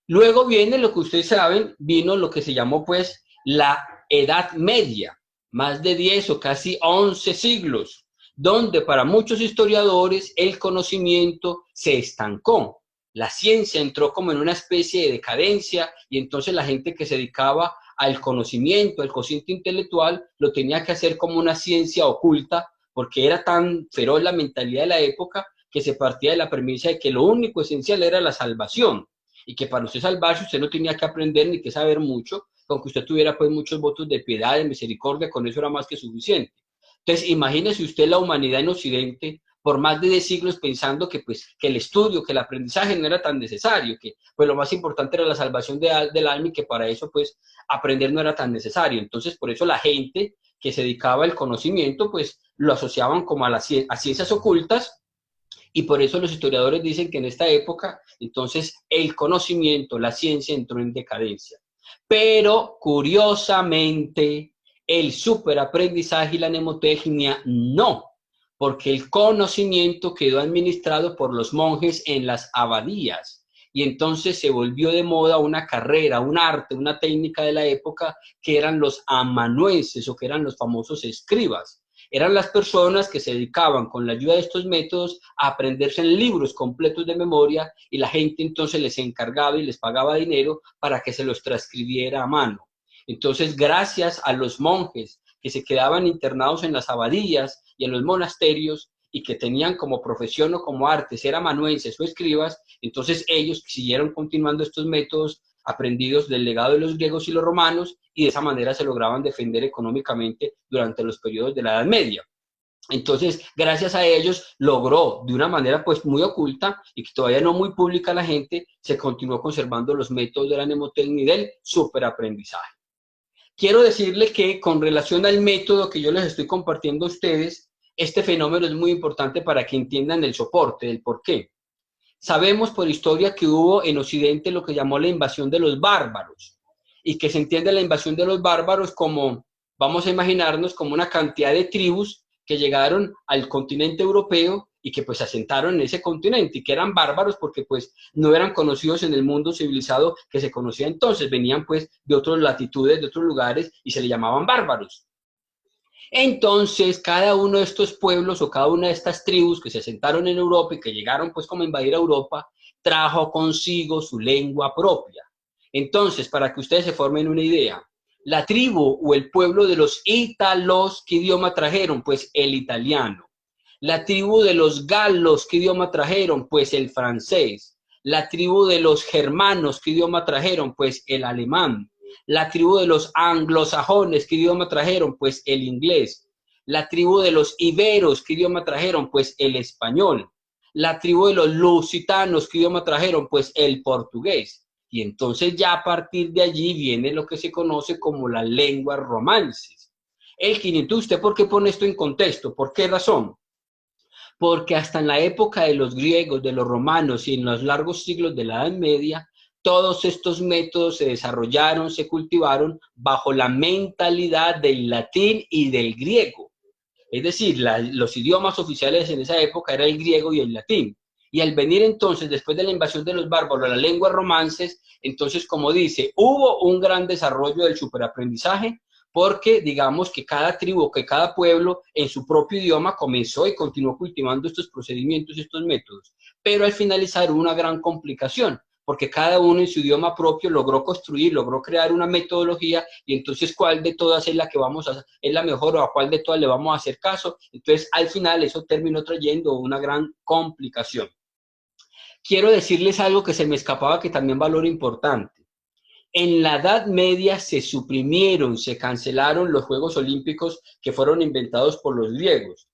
Luego viene lo que ustedes saben, vino lo que se llamó pues la Edad Media, más de 10 o casi 11 siglos, donde para muchos historiadores el conocimiento se estancó. La ciencia entró como en una especie de decadencia y entonces la gente que se dedicaba al conocimiento, al cociente intelectual, lo tenía que hacer como una ciencia oculta porque era tan feroz la mentalidad de la época que se partía de la premisa de que lo único esencial era la salvación y que para usted salvarse usted no tenía que aprender ni que saber mucho, aunque usted tuviera pues muchos votos de piedad, de misericordia, con eso era más que suficiente. Entonces, imagínese usted la humanidad en Occidente por más de 10 siglos pensando que, pues, que el estudio, que el aprendizaje no era tan necesario, que pues, lo más importante era la salvación del alma y que para eso pues aprender no era tan necesario. Entonces, por eso la gente que se dedicaba al conocimiento, pues lo asociaban como a ciencias ocultas, y por eso los historiadores dicen que en esta época, entonces, el conocimiento, la ciencia entró en decadencia. Pero, curiosamente, el superaprendizaje y la mnemotecnia no, porque el conocimiento quedó administrado por los monjes en las abadías. Y entonces se volvió de moda una carrera, un arte, una técnica de la época, que eran los amanuenses o que eran los famosos escribas. Eran las personas que se dedicaban con la ayuda de estos métodos a aprenderse en libros completos de memoria, y la gente entonces les encargaba y les pagaba dinero para que se los transcribiera a mano. Entonces, gracias a los monjes que se quedaban internados en las abadías y en los monasterios y que tenían como profesión o como arte ser amanuenses o escribas, entonces ellos siguieron continuando estos métodos aprendidos del legado de los griegos y los romanos, y de esa manera se lograban defender económicamente durante los periodos de la Edad Media. Entonces, gracias a ellos, logró de una manera pues muy oculta y que todavía no muy pública a la gente, se continuó conservando los métodos de la mnemotecnia y del superaprendizaje. Quiero decirle que con relación al método que yo les estoy compartiendo a ustedes, este fenómeno es muy importante para que entiendan el soporte, el por qué. Sabemos por historia que hubo en Occidente lo que llamó la invasión de los bárbaros, y que se entiende la invasión de los bárbaros como, vamos a imaginarnos, como una cantidad de tribus que llegaron al continente europeo y que pues se asentaron en ese continente, y que eran bárbaros porque pues no eran conocidos en el mundo civilizado que se conocía entonces, venían pues de otras latitudes, de otros lugares, y se le llamaban bárbaros. Entonces, cada uno de estos pueblos o cada una de estas tribus que se asentaron en Europa y que llegaron pues como a invadir Europa, trajo consigo su lengua propia. Entonces, para que ustedes se formen una idea, la tribu o el pueblo de los ítalos, ¿qué idioma trajeron? Pues el italiano. La tribu de los galos, ¿qué idioma trajeron? Pues el francés. La tribu de los germanos, ¿qué idioma trajeron? Pues el alemán. La tribu de los anglosajones, ¿qué idioma trajeron? Pues el inglés. La tribu de los iberos, ¿qué idioma trajeron? Pues el español. La tribu de los lusitanos, ¿qué idioma trajeron? Pues el portugués. Y entonces ya a partir de allí viene lo que se conoce como las lenguas romances. El 500, ¿usted por qué pone esto en contexto? ¿Por qué razón? Porque hasta en la época de los griegos, de los romanos y en los largos siglos de la Edad Media, todos estos métodos se desarrollaron, se cultivaron bajo la mentalidad del latín y del griego. Es decir, los idiomas oficiales en esa época eran el griego y el latín. Y al venir entonces, después de la invasión de los bárbaros, las lenguas romances, entonces, como dice, hubo un gran desarrollo del superaprendizaje, porque digamos que cada tribu, que cada pueblo en su propio idioma comenzó y continuó cultivando estos procedimientos, estos métodos. Pero al finalizar hubo una gran complicación, porque cada uno en su idioma propio logró construir, logró crear una metodología, y entonces cuál de todas es la que vamos a, es la mejor, o a cuál de todas le vamos a hacer caso. Entonces al final eso terminó trayendo una gran complicación. Quiero decirles algo que se me escapaba, que también valor importante. En la Edad Media se suprimieron, se cancelaron los Juegos Olímpicos que fueron inventados por los griegos.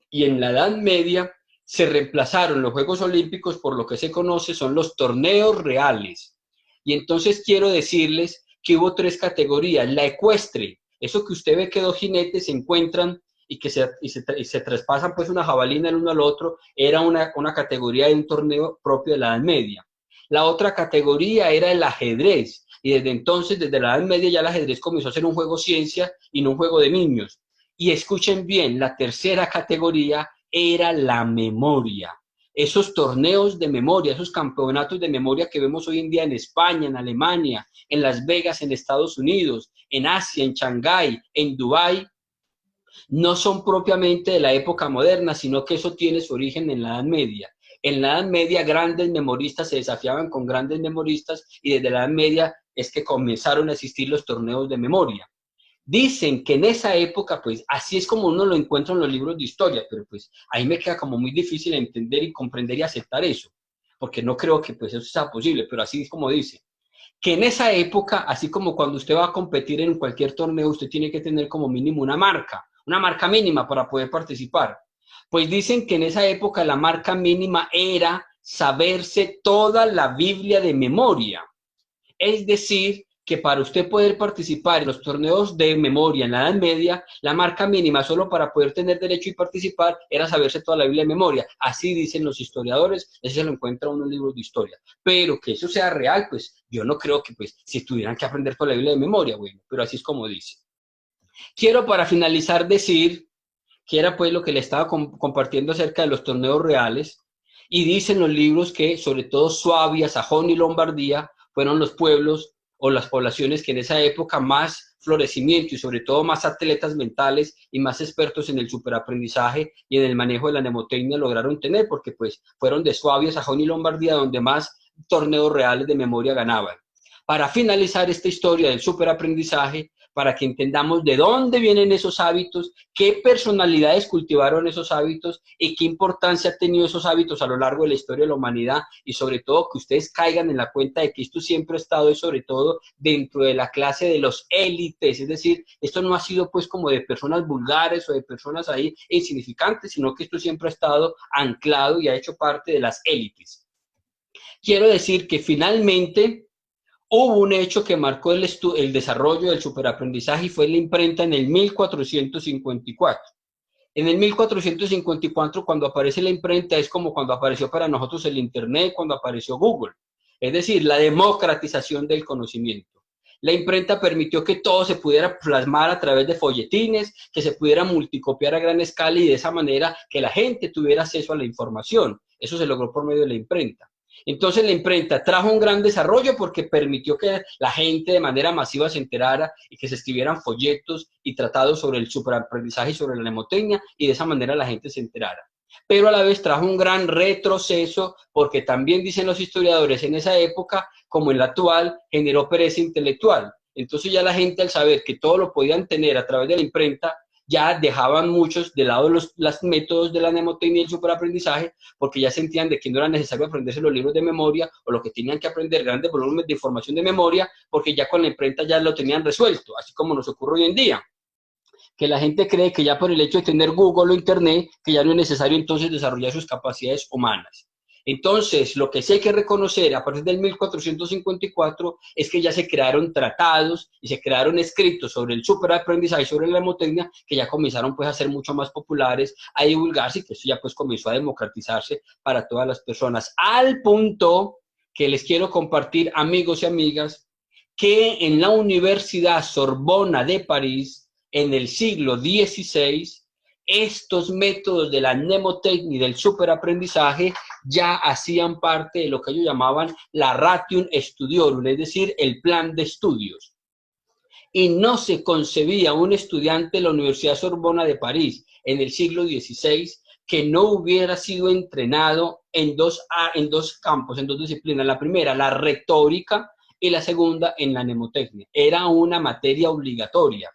Y en la Edad Media se reemplazaron los Juegos Olímpicos por lo que se conoce son los torneos reales. Y entonces quiero decirles que hubo 3 categorías. La ecuestre, eso que usted ve que 2 jinetes se encuentran y que se traspasan pues una jabalina el uno al otro, era una categoría de un torneo propio de la Edad Media. La otra categoría era el ajedrez, y desde entonces, desde la Edad Media, ya el ajedrez comenzó a ser un juego ciencia y no un juego de niños. Y escuchen bien, la tercera categoría era la memoria. Esos torneos de memoria, esos campeonatos de memoria que vemos hoy en día en España, en Alemania, en Las Vegas, en Estados Unidos, en Asia, en Shanghái, en Dubái, no son propiamente de la época moderna, sino que eso tiene su origen en la Edad Media. En la Edad Media, grandes memoristas se desafiaban con grandes memoristas, y desde la Edad Media es que comenzaron a existir los torneos de memoria. Dicen que en esa época, pues, así es como uno lo encuentra en los libros de historia, pero pues ahí me queda como muy difícil entender y comprender y aceptar eso, porque no creo que pues eso sea posible, pero así es como dice. Que en esa época, así como cuando usted va a competir en cualquier torneo, usted tiene que tener como mínimo una marca, una marca mínima para poder participar. Pues dicen que en esa época la marca mínima era saberse toda la Biblia de memoria. Es decir, que para usted poder participar en los torneos de memoria en la Edad Media, la marca mínima solo para poder tener derecho y participar era saberse toda la Biblia de memoria. Así dicen los historiadores, eso se lo encuentra uno en libros de historia. Pero que eso sea real, pues yo no creo que pues si tuvieran que aprender toda la Biblia de memoria, bueno, pero así es como dice. Quiero para finalizar decir que era pues lo que le estaba compartiendo acerca de los torneos reales, y dicen los libros que sobre todo Suabia, Sajón y Lombardía fueron los pueblos o las poblaciones que en esa época más florecimiento y sobre todo más atletas mentales y más expertos en el superaprendizaje y en el manejo de la mnemotecnia lograron tener, porque pues fueron de Suabia, Sajón y Lombardía donde más torneos reales de memoria ganaban. Para finalizar esta historia del superaprendizaje, para que entendamos de dónde vienen esos hábitos, qué personalidades cultivaron esos hábitos y qué importancia han tenido esos hábitos a lo largo de la historia de la humanidad, y sobre todo que ustedes caigan en la cuenta de que esto siempre ha estado y sobre todo dentro de la clase de los élites, es decir, esto no ha sido pues como de personas vulgares o de personas ahí insignificantes, sino que esto siempre ha estado anclado y ha hecho parte de las élites. Quiero decir que finalmente hubo un hecho que marcó el desarrollo del superaprendizaje y fue la imprenta en el 1454. En el 1454, cuando aparece la imprenta, es como cuando apareció para nosotros el Internet, cuando apareció Google. Es decir, la democratización del conocimiento. La imprenta permitió que todo se pudiera plasmar a través de folletines, que se pudiera multicopiar a gran escala y de esa manera que la gente tuviera acceso a la información. Eso se logró por medio de la imprenta. Entonces la imprenta trajo un gran desarrollo porque permitió que la gente de manera masiva se enterara y que se escribieran folletos y tratados sobre el superaprendizaje y sobre la mnemotecnia, y de esa manera la gente se enterara. Pero a la vez trajo un gran retroceso porque también dicen los historiadores en esa época, como en la actual, generó pereza intelectual. Entonces ya la gente, al saber que todo lo podían tener a través de la imprenta, ya dejaban muchos de lado los métodos de la mnemotecnia y el superaprendizaje, porque ya sentían de que no era necesario aprenderse los libros de memoria, o lo que tenían que aprender grandes volúmenes de información de memoria, porque ya con la imprenta ya lo tenían resuelto, así como nos ocurre hoy en día, que la gente cree que ya por el hecho de tener Google o Internet, que ya no es necesario entonces desarrollar sus capacidades humanas. Entonces, lo que sí hay que reconocer a partir del 1454 es que ya se crearon tratados y se crearon escritos sobre el superaprendizaje y sobre la mnemotecnia, que ya comenzaron pues a ser mucho más populares, a divulgarse, y que eso ya pues comenzó a democratizarse para todas las personas, al punto que les quiero compartir, amigos y amigas, que en la Universidad Sorbona de París, en el siglo XVI, estos métodos de la mnemotecnia y del superaprendizaje ya hacían parte de lo que ellos llamaban la Ratium Studiorum, es decir, el plan de estudios. Y no se concebía un estudiante de la Universidad Sorbona de París en el siglo XVI que no hubiera sido entrenado en dos campos, en dos disciplinas. La primera, la retórica, y la segunda, en la mnemotecnia. Era una materia obligatoria.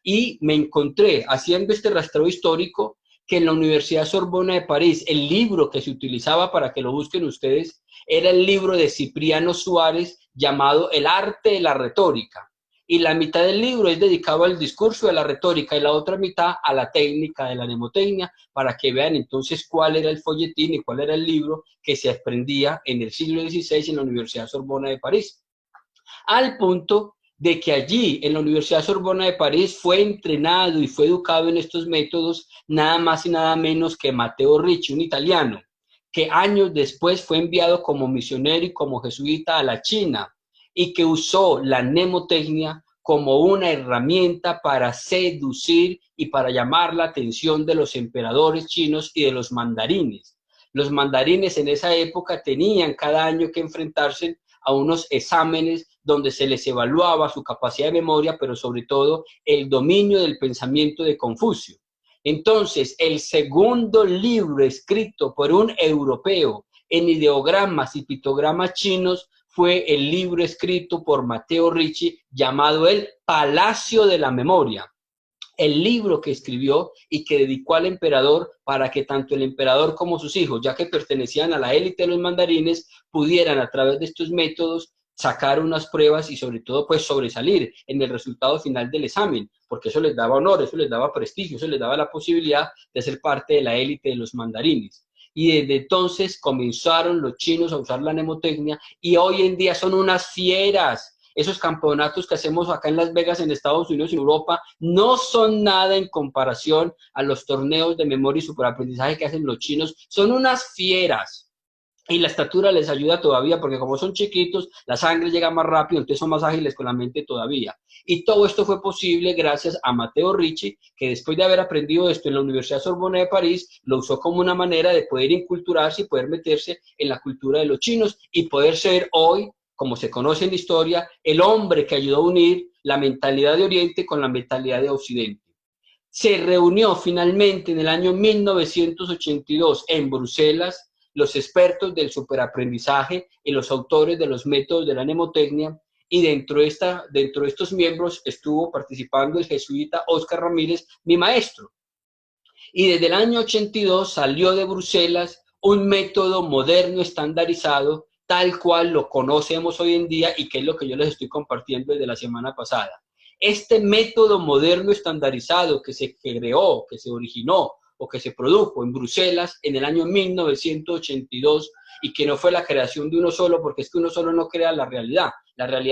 Y me encontré, haciendo este rastreo histórico, que en la Universidad Sorbona de París, el libro que se utilizaba, para que lo busquen ustedes, era el libro de Cipriano Suárez llamado El arte de la retórica. Y la mitad del libro es dedicado al discurso de la retórica y la otra mitad a la técnica de la mnemotecnia, para que vean entonces cuál era el folletín y cuál era el libro que se aprendía en el siglo XVI en la Universidad Sorbona de París. Al punto de que allí, en la Universidad Sorbona de París, fue entrenado y fue educado en estos métodos nada más y nada menos que Matteo Ricci, un italiano, que años después fue enviado como misionero y como jesuita a la China, y que usó la mnemotecnia como una herramienta para seducir y para llamar la atención de los emperadores chinos y de los mandarines. Los mandarines en esa época tenían cada año que enfrentarse a unos exámenes donde se les evaluaba su capacidad de memoria, pero sobre todo el dominio del pensamiento de Confucio. Entonces, el segundo libro escrito por un europeo en ideogramas y pictogramas chinos fue el libro escrito por Matteo Ricci llamado El Palacio de la Memoria. El libro que escribió y que dedicó al emperador para que tanto el emperador como sus hijos, ya que pertenecían a la élite de los mandarines, pudieran a través de estos métodos sacar unas pruebas y sobre todo pues sobresalir en el resultado final del examen, porque eso les daba honor, eso les daba prestigio, eso les daba la posibilidad de ser parte de la élite de los mandarines. Y desde entonces comenzaron los chinos a usar la mnemotecnia y hoy en día son unas fieras. Esos campeonatos que hacemos acá en Las Vegas, en Estados Unidos y en Europa, no son nada en comparación a los torneos de memoria y superaprendizaje que hacen los chinos. Son unas fieras. Y la estatura les ayuda todavía, porque como son chiquitos, la sangre llega más rápido, entonces son más ágiles con la mente todavía. Y todo esto fue posible gracias a Matteo Ricci, que después de haber aprendido esto en la Universidad Sorbona de París, lo usó como una manera de poder inculturarse y poder meterse en la cultura de los chinos y poder ser hoy, como se conoce en la historia, el hombre que ayudó a unir la mentalidad de Oriente con la mentalidad de Occidente. Se reunió finalmente en el año 1982 en Bruselas los expertos del superaprendizaje y los autores de los métodos de la mnemotecnia, y dentro de estos miembros estuvo participando el jesuita Óscar Ramírez, mi maestro. Y desde el año 82 salió de Bruselas un método moderno, estandarizado, tal cual lo conocemos hoy en día y que es lo que yo les estoy compartiendo desde la semana pasada. Este método moderno estandarizado que se creó, que se originó o que se produjo en Bruselas en el año 1982 y que no fue la creación de uno solo, porque es que uno solo no crea la realidad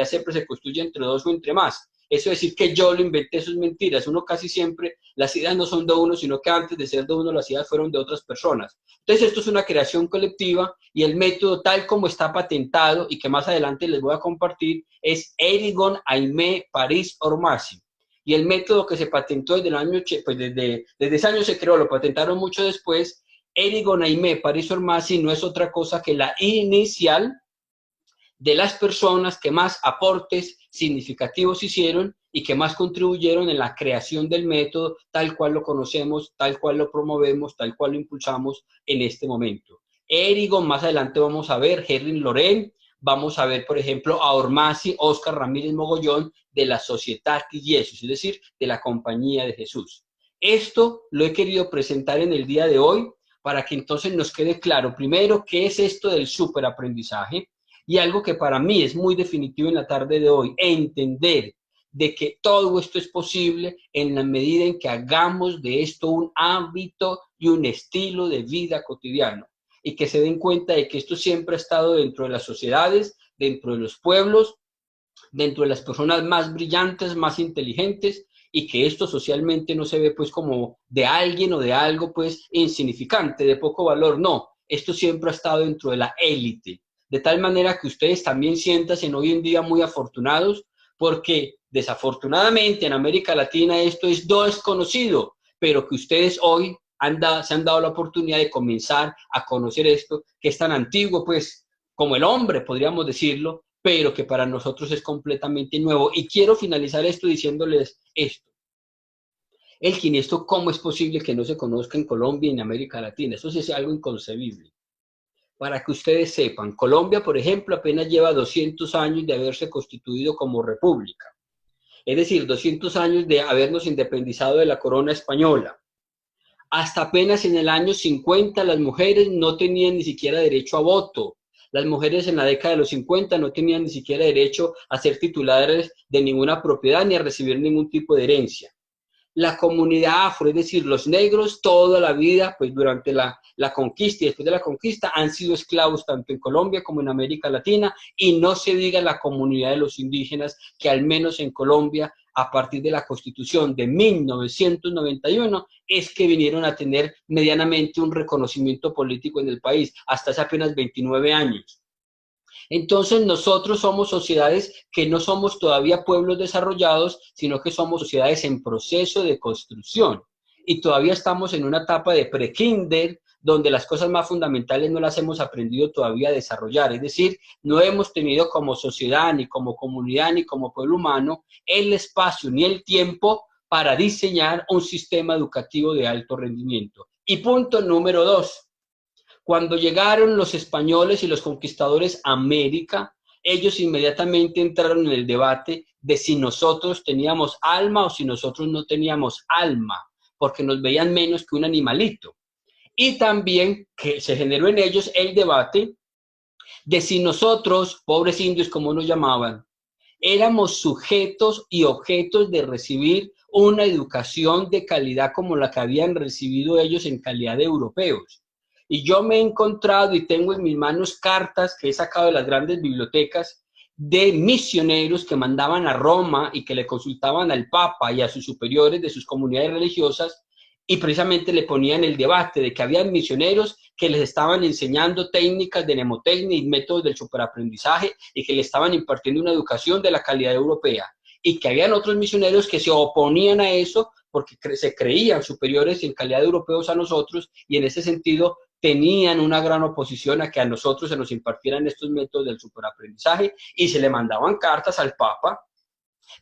siempre se construye entre dos o entre más. Eso es decir que yo lo inventé, eso es mentiras. Uno casi siempre, las ideas no son de uno, sino que antes de ser de uno, las ideas fueron de otras personas. Entonces esto es una creación colectiva y el método tal como está patentado y que más adelante les voy a compartir es Erigon Aimé Paris Ormasi. Y el método que se patentó desde el año, pues desde ese año se creó, lo patentaron mucho después. Erigon Aimé Paris Ormasi no es otra cosa que la inicial de las personas que más aportes significativos hicieron y que más contribuyeron en la creación del método tal cual lo conocemos, tal cual lo promovemos, tal cual lo impulsamos en este momento. Erigon, más adelante vamos a ver, Henry Loren, vamos a ver, por ejemplo, a Ormasi, Óscar Ramírez Mogollón, de la Societat de Jesús, es decir, de la Compañía de Jesús. Esto lo he querido presentar en el día de hoy para que entonces nos quede claro, primero, qué es esto del superaprendizaje, y algo que para mí es muy definitivo en la tarde de hoy, entender de que todo esto es posible en la medida en que hagamos de esto un hábito y un estilo de vida cotidiano, y que se den cuenta de que esto siempre ha estado dentro de las sociedades, dentro de los pueblos, dentro de las personas más brillantes, más inteligentes, y que esto socialmente no se ve pues como de alguien o de algo pues insignificante, de poco valor, no, esto siempre ha estado dentro de la élite, de tal manera que ustedes también siéntanse hoy en día muy afortunados, porque desafortunadamente en América Latina esto es desconocido, pero que ustedes hoy se han dado la oportunidad de comenzar a conocer esto, que es tan antiguo pues como el hombre, podríamos decirlo, pero que para nosotros es completamente nuevo. Y quiero finalizar esto diciéndoles esto. Elkin, ¿esto cómo es posible que no se conozca en Colombia y en América Latina? Eso sí es algo inconcebible. Para que ustedes sepan, Colombia, por ejemplo, apenas lleva 200 años de haberse constituido como república. Es decir, 200 años de habernos independizado de la corona española. Hasta apenas en el año 50 las mujeres no tenían ni siquiera derecho a voto. Las mujeres en la década de los 50 no tenían ni siquiera derecho a ser titulares de ninguna propiedad ni a recibir ningún tipo de herencia. La comunidad afro, es decir, los negros, toda la vida, pues durante la conquista y después de la conquista, han sido esclavos tanto en Colombia como en América Latina, y no se diga la comunidad de los indígenas, que al menos en Colombia, a partir de la Constitución de 1991, es que vinieron a tener medianamente un reconocimiento político en el país, hasta hace apenas 29 años. Entonces nosotros somos sociedades que no somos todavía pueblos desarrollados, sino que somos sociedades en proceso de construcción. Y todavía estamos en una etapa de pre-kinder, donde las cosas más fundamentales no las hemos aprendido todavía a desarrollar. Es decir, no hemos tenido como sociedad, ni como comunidad, ni como pueblo humano, el espacio ni el tiempo para diseñar un sistema educativo de alto rendimiento. Y punto número 2. Cuando llegaron los españoles y los conquistadores a América, ellos inmediatamente entraron en el debate de si nosotros teníamos alma o si nosotros no teníamos alma, porque nos veían menos que un animalito. Y también que se generó en ellos el debate de si nosotros, pobres indios como nos llamaban, éramos sujetos y objetos de recibir una educación de calidad como la que habían recibido ellos en calidad de europeos. Y yo me he encontrado y tengo en mis manos cartas que he sacado de las grandes bibliotecas de misioneros que mandaban a Roma y que le consultaban al Papa y a sus superiores de sus comunidades religiosas, y precisamente le ponían el debate de que habían misioneros que les estaban enseñando técnicas de mnemotecnia y métodos del superaprendizaje y que le estaban impartiendo una educación de la calidad europea, y que habían otros misioneros que se oponían a eso porque se creían superiores en calidad de europeos a nosotros, y en ese sentido tenían una gran oposición a que a nosotros se nos impartieran estos métodos del superaprendizaje, y se le mandaban cartas al Papa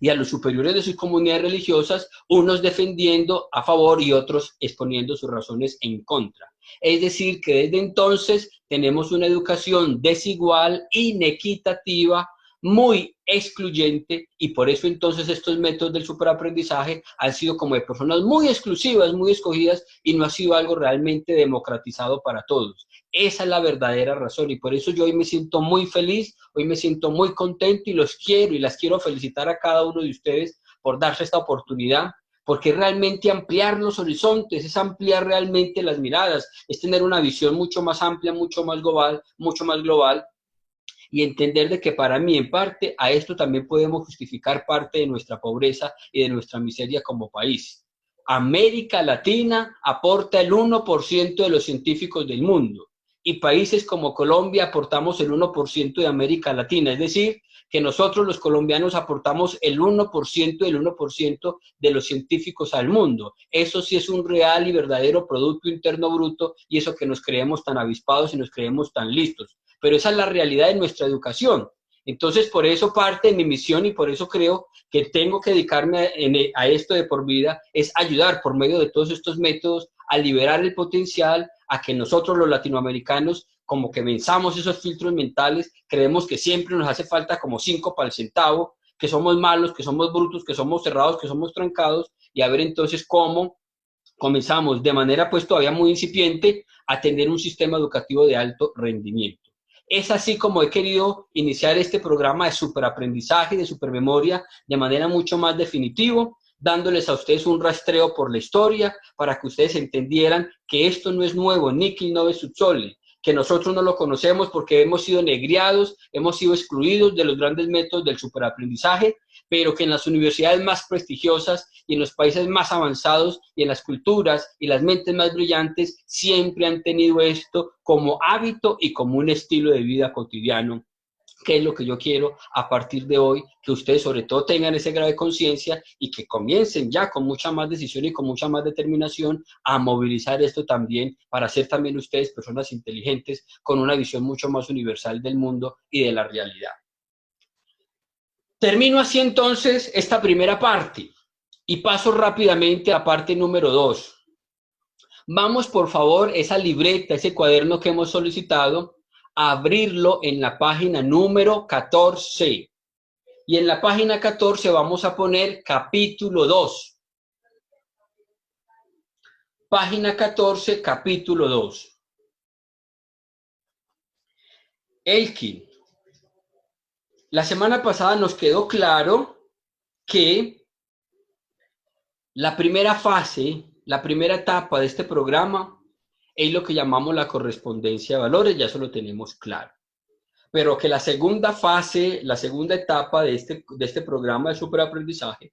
y a los superiores de sus comunidades religiosas, unos defendiendo a favor y otros exponiendo sus razones en contra. Es decir, que desde entonces tenemos una educación desigual, inequitativa, muy excluyente, y por eso entonces estos métodos del superaprendizaje han sido como de personas muy exclusivas, muy escogidas, y no ha sido algo realmente democratizado para todos. Esa es la verdadera razón, y por eso yo hoy me siento muy feliz, hoy me siento muy contento, y los quiero y las quiero felicitar a cada uno de ustedes por darse esta oportunidad, porque realmente ampliar los horizontes, es ampliar realmente las miradas, es tener una visión mucho más amplia, mucho más global, y entender de que para mí, en parte, a esto también podemos justificar parte de nuestra pobreza y de nuestra miseria como país. América Latina aporta el 1% de los científicos del mundo, y países como Colombia aportamos el 1% de América Latina, es decir, que nosotros los colombianos aportamos el 1% del 1% de los científicos al mundo. Eso sí es un real y verdadero Producto Interno Bruto, y eso que nos creemos tan avispados y nos creemos tan listos. Pero esa es la realidad de nuestra educación. Entonces, por eso parte de mi misión, y por eso creo que tengo que dedicarme a esto de por vida, es ayudar por medio de todos estos métodos a liberar el potencial, a que nosotros los latinoamericanos como que venzamos esos filtros mentales, creemos que siempre nos hace falta como 5 para el centavo, que somos malos, que somos brutos, que somos cerrados, que somos trancados, y a ver entonces cómo comenzamos de manera pues todavía muy incipiente a tener un sistema educativo de alto rendimiento. Es así como he querido iniciar este programa de superaprendizaje, de supermemoria, de manera mucho más definitivo, dándoles a ustedes un rastreo por la historia para que ustedes entendieran que esto no es nuevo, nihil nove sub sole, que nosotros no lo conocemos porque hemos sido negriados, hemos sido excluidos de los grandes métodos del superaprendizaje, pero que en las universidades más prestigiosas y en los países más avanzados y en las culturas y las mentes más brillantes siempre han tenido esto como hábito y como un estilo de vida cotidiano, que es lo que yo quiero a partir de hoy, que ustedes sobre todo tengan ese grado de conciencia y que comiencen ya con mucha más decisión y con mucha más determinación a movilizar esto también para ser también ustedes personas inteligentes con una visión mucho más universal del mundo y de la realidad. Termino así entonces esta primera parte y paso rápidamente a parte número 2. Vamos por favor esa libreta, ese cuaderno que hemos solicitado, a abrirlo en la página número 14. Y en la página 14 vamos a poner capítulo 2. Página 14, capítulo 2. Elkin. La semana pasada nos quedó claro que la primera fase, la primera etapa de este programa es lo que llamamos la correspondencia de valores, ya eso lo tenemos claro. Pero que la segunda fase, la segunda etapa de este programa de superaprendizaje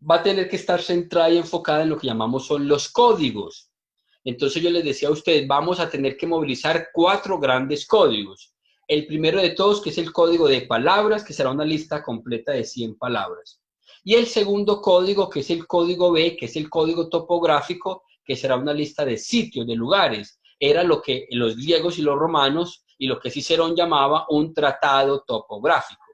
va a tener que estar centrada y enfocada en lo que llamamos son los códigos. Entonces yo les decía a ustedes, vamos a tener que movilizar 4 grandes códigos. El primero de todos, que es el código de palabras, que será una lista completa de 100 palabras. Y el segundo código, que es el código B, que es el código topográfico, que será una lista de sitios, de lugares. Era lo que los griegos y los romanos, y lo que Cicerón llamaba un tratado topográfico.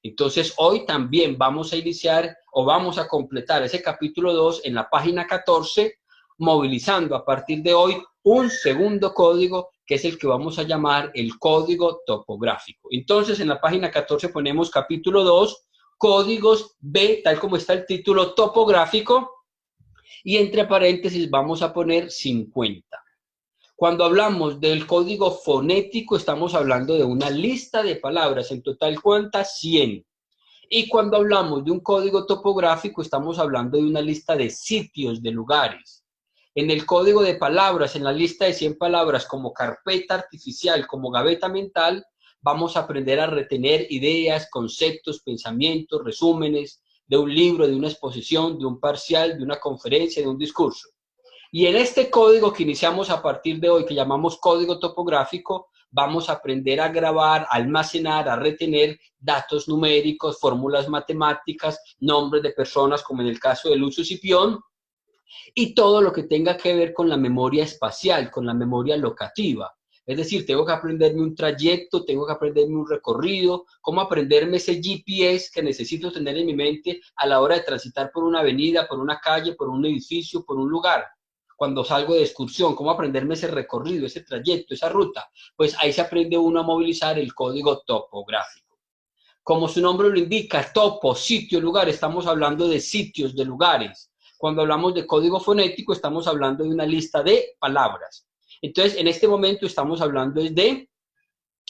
Entonces, hoy también vamos a iniciar o vamos a completar ese capítulo 2 en la página 14, movilizando a partir de hoy un segundo código, que es el que vamos a llamar el código topográfico. Entonces, en la página 14 ponemos capítulo 2, códigos B, tal como está el título topográfico, y entre paréntesis vamos a poner 50. Cuando hablamos del código fonético, estamos hablando de una lista de palabras. En total, ¿cuántas? 100. Y cuando hablamos de un código topográfico, estamos hablando de una lista de sitios, de lugares. En el código de palabras, en la lista de 100 palabras, como carpeta artificial, como gaveta mental, vamos a aprender a retener ideas, conceptos, pensamientos, resúmenes de un libro, de una exposición, de un parcial, de una conferencia, de un discurso. Y en este código que iniciamos a partir de hoy, que llamamos código topográfico, vamos a aprender a grabar, a almacenar, a retener datos numéricos, fórmulas matemáticas, nombres de personas, como en el caso de Lucio Cipión, y todo lo que tenga que ver con la memoria espacial, con la memoria locativa. Es decir, tengo que aprenderme un trayecto, tengo que aprenderme un recorrido, cómo aprenderme ese GPS que necesito tener en mi mente a la hora de transitar por una avenida, por una calle, por un edificio, por un lugar. Cuando salgo de excursión, cómo aprenderme ese recorrido, ese trayecto, esa ruta. Pues ahí se aprende uno a movilizar el código topográfico. Como su nombre lo indica, topo, sitio, lugar, estamos hablando de sitios, de lugares. Cuando hablamos de código fonético, estamos hablando de una lista de palabras. Entonces, en este momento estamos hablando de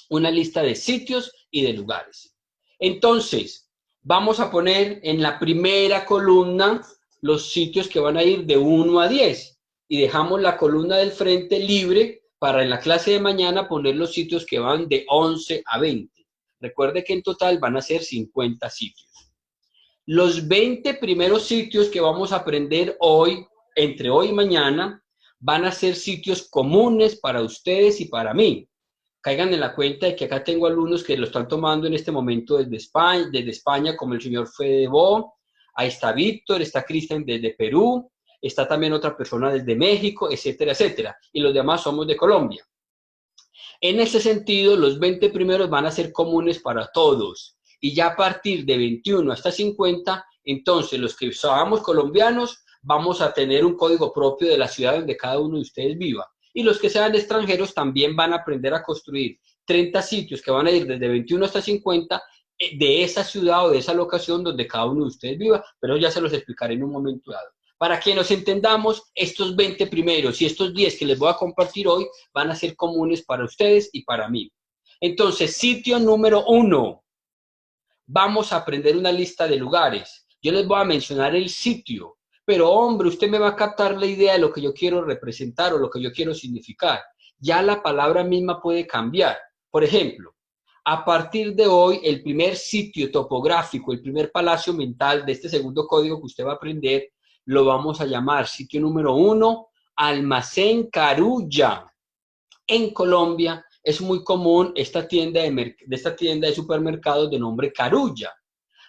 una lista de sitios y de lugares. Entonces, vamos a poner en la primera columna los sitios que van a ir de 1 a 10 y dejamos la columna del frente libre para en la clase de mañana poner los sitios que van de 11 a 20. Recuerde que en total van a ser 50 sitios. Los 20 primeros sitios que vamos a aprender hoy, entre hoy y mañana, van a ser sitios comunes para ustedes y para mí. Caigan en la cuenta de que acá tengo alumnos que lo están tomando en este momento desde España, como el señor Fede Bo. Ahí está Víctor, está Cristian desde Perú, está también otra persona desde México, etcétera, etcétera. Y los demás somos de Colombia. En ese sentido, los 20 primeros van a ser comunes para todos. Y ya a partir de 21 hasta 50, entonces los que somos colombianos vamos a tener un código propio de la ciudad donde cada uno de ustedes viva. Y los que sean extranjeros también van a aprender a construir 30 sitios que van a ir desde 21 hasta 50 de esa ciudad o de esa locación donde cada uno de ustedes viva, pero ya se los explicaré en un momento dado. Para que nos entendamos, estos 20 primeros y estos 10 que les voy a compartir hoy van a ser comunes para ustedes y para mí. Entonces, sitio número 1. Vamos a aprender una lista de lugares. Yo les voy a mencionar el sitio, pero hombre, usted me va a captar la idea de lo que yo quiero representar o lo que yo quiero significar. Ya la palabra misma puede cambiar. Por ejemplo, a partir de hoy, el primer sitio topográfico, el primer palacio mental de este segundo código que usted va a aprender, lo vamos a llamar sitio número 1, Almacén Carulla. En Colombia es muy común esta tienda de supermercados de nombre Carulla.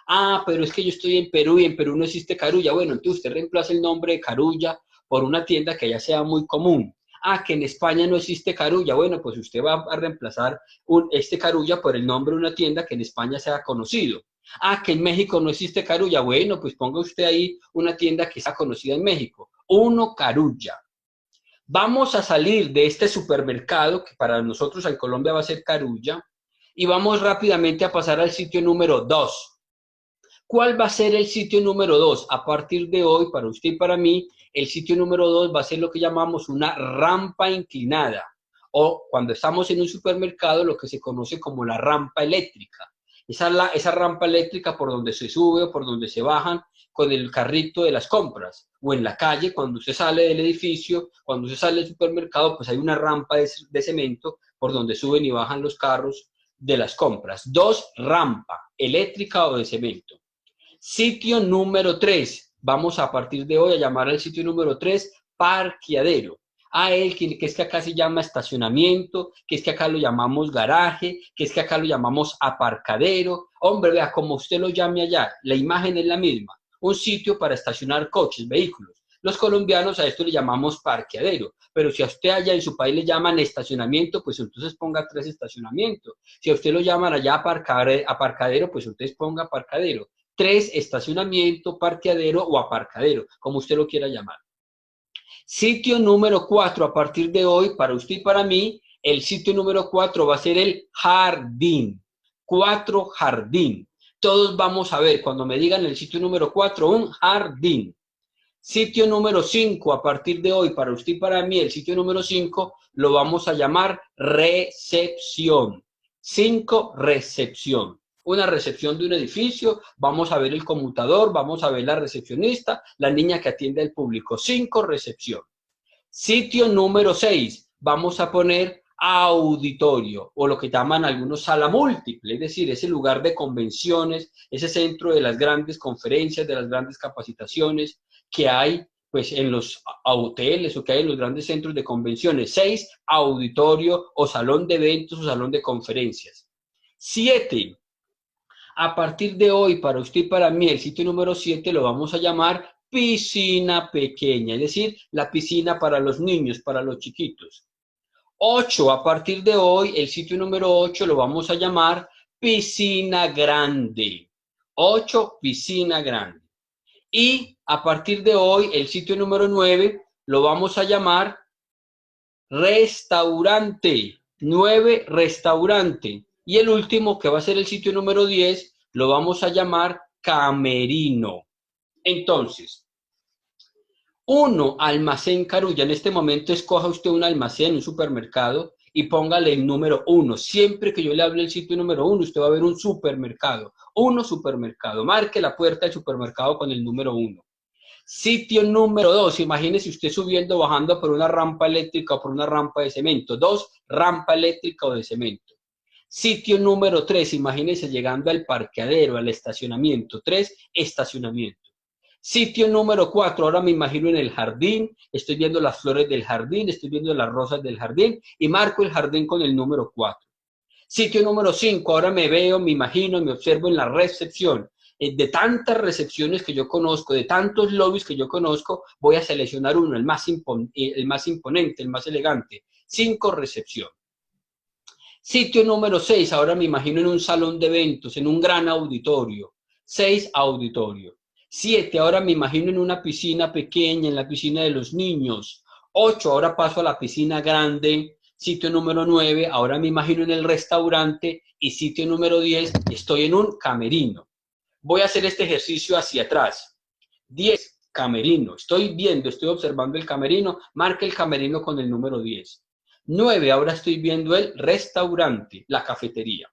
Ah, pero es que yo estoy en Perú y en Perú no existe Carulla. Bueno, entonces usted reemplaza el nombre de Carulla por una tienda que ya sea muy común. Ah, que en España no existe Carulla. Bueno, pues usted va a reemplazar este Carulla por el nombre de una tienda que en España sea conocido. Ah, que en México no existe Carulla. Bueno, pues ponga usted ahí una tienda que sea conocida en México. 1 Carulla. Vamos a salir de este supermercado, que para nosotros en Colombia va a ser Carulla, y vamos rápidamente a pasar al sitio número 2. ¿Cuál va a ser el sitio número 2? A partir de hoy, para usted y para mí, el sitio número 2 va a ser lo que llamamos una rampa inclinada, o cuando estamos en un supermercado, lo que se conoce como la rampa eléctrica. Esa rampa eléctrica por donde se sube o por donde se bajan con el carrito de las compras, o en la calle, cuando usted sale del edificio, cuando usted sale del supermercado, pues hay una rampa de cemento por donde suben y bajan los carros de las compras. 2, rampa eléctrica o de cemento. Sitio número 3. Vamos a partir de hoy a llamar al sitio número 3 parqueadero. Que es que acá se llama estacionamiento, que es que acá lo llamamos garaje, que es que acá lo llamamos aparcadero. Hombre, vea, como usted lo llame allá, la imagen es la misma. Un sitio para estacionar coches, vehículos. Los colombianos a esto le llamamos parqueadero, pero si a usted allá en su país le llaman estacionamiento, pues entonces ponga 3 estacionamientos. Si a usted lo llaman allá aparcadero, pues entonces ponga aparcadero. 3, estacionamiento, parqueadero o aparcadero, como usted lo quiera llamar. Sitio número 4, a partir de hoy, para usted y para mí, el sitio número 4 va a ser el jardín. 4, jardín. Todos vamos a ver, cuando me digan el sitio número 4, un jardín. Sitio número 5, a partir de hoy, para usted y para mí, el sitio número 5 lo vamos a llamar recepción. 5, recepción. Una recepción de un edificio, vamos a ver el conmutador, vamos a ver la recepcionista, la niña que atiende al público. 5, recepción. Sitio número 6, vamos a poner auditorio, o lo que llaman algunos sala múltiple, es decir, ese lugar de convenciones, ese centro de las grandes conferencias, de las grandes capacitaciones que hay pues en los hoteles o que hay en los grandes centros de convenciones. 6, auditorio o salón de eventos o salón de conferencias. 7, a partir de hoy, para usted y para mí, el sitio número 7 lo vamos a llamar piscina pequeña, es decir, la piscina para los niños, para los chiquitos. 8, a partir de hoy, el sitio número 8 lo vamos a llamar piscina grande. 8, piscina grande. Y a partir de hoy, el sitio número 9 lo vamos a llamar restaurante. 9, restaurante. Y el último, que va a ser el sitio número 10, lo vamos a llamar camerino. Entonces, 1, almacén Carulla. En este momento escoja usted un almacén, un supermercado, y póngale el número 1. Siempre que yo le hable el sitio número 1, usted va a ver un supermercado. 1, supermercado. Marque la puerta del supermercado con el número 1. Sitio número 2, imagínese usted subiendo, bajando por una rampa eléctrica o por una rampa de cemento. 2, rampa eléctrica o de cemento. Sitio número 3, imagínese llegando al parqueadero, al estacionamiento. 3, estacionamiento. Sitio número 4, ahora me imagino en el jardín, estoy viendo las flores del jardín, estoy viendo las rosas del jardín y marco el jardín con el número 4. Sitio número 5, ahora me veo, me imagino, me observo en la recepción. De tantas recepciones que yo conozco, de tantos lobbies que yo conozco, voy a seleccionar uno, el más imponente, el más elegante. 5, recepción. Sitio número 6, ahora me imagino en un salón de eventos, en un gran auditorio. 6, auditorio. 7, ahora me imagino en una piscina pequeña, en la piscina de los niños. 8, ahora paso a la piscina grande. Sitio número 9, ahora me imagino en el restaurante. Y sitio número 10, estoy en un camerino. Voy a hacer este ejercicio hacia atrás. 10, camerino. Estoy viendo, estoy observando el camerino. Marque el camerino con el número 10. 9, ahora estoy viendo el restaurante, la cafetería.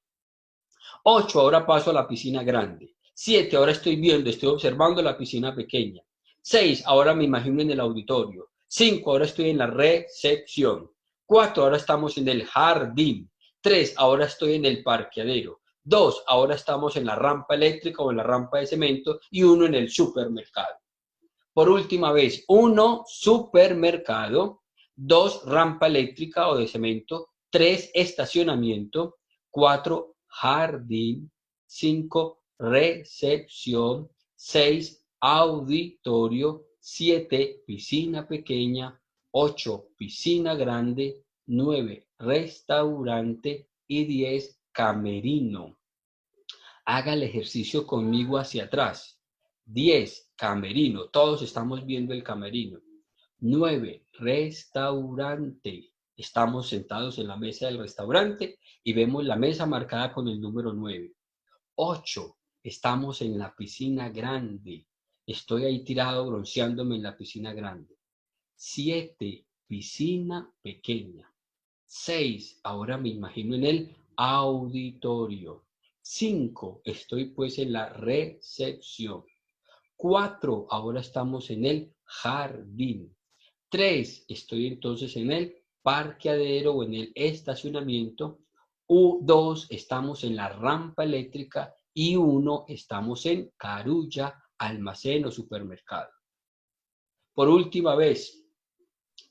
8, ahora paso a la piscina grande. 7, ahora estoy viendo, estoy observando la piscina pequeña. 6, ahora me imagino en el auditorio. 5, ahora estoy en la recepción. 4, ahora estamos en el jardín. 3, ahora estoy en el parqueadero. 2, ahora estamos en la rampa eléctrica o en la rampa de cemento. Y 1 en el supermercado. Por última vez, 1, supermercado. 2, rampa eléctrica o de cemento. 3, estacionamiento. 4, jardín. 5, recepción. 6, auditorio. 7, piscina pequeña. 8, piscina grande. 9, restaurante. Y 10, camerino. Haga el ejercicio conmigo hacia atrás. 10, camerino. Todos estamos viendo el camerino. 9, restaurante. Estamos sentados en la mesa del restaurante y vemos la mesa marcada con el número 9. 8, estamos en la piscina grande. Estoy ahí tirado bronceándome en la piscina grande. 7, piscina pequeña. 6, ahora me imagino en el auditorio. 5, estoy pues en la recepción. 4, ahora estamos en el jardín. 3, estoy entonces en el parqueadero o en el estacionamiento. 2, estamos en la rampa eléctrica. Y 1, estamos en Carulla, almacén o supermercado. Por última vez,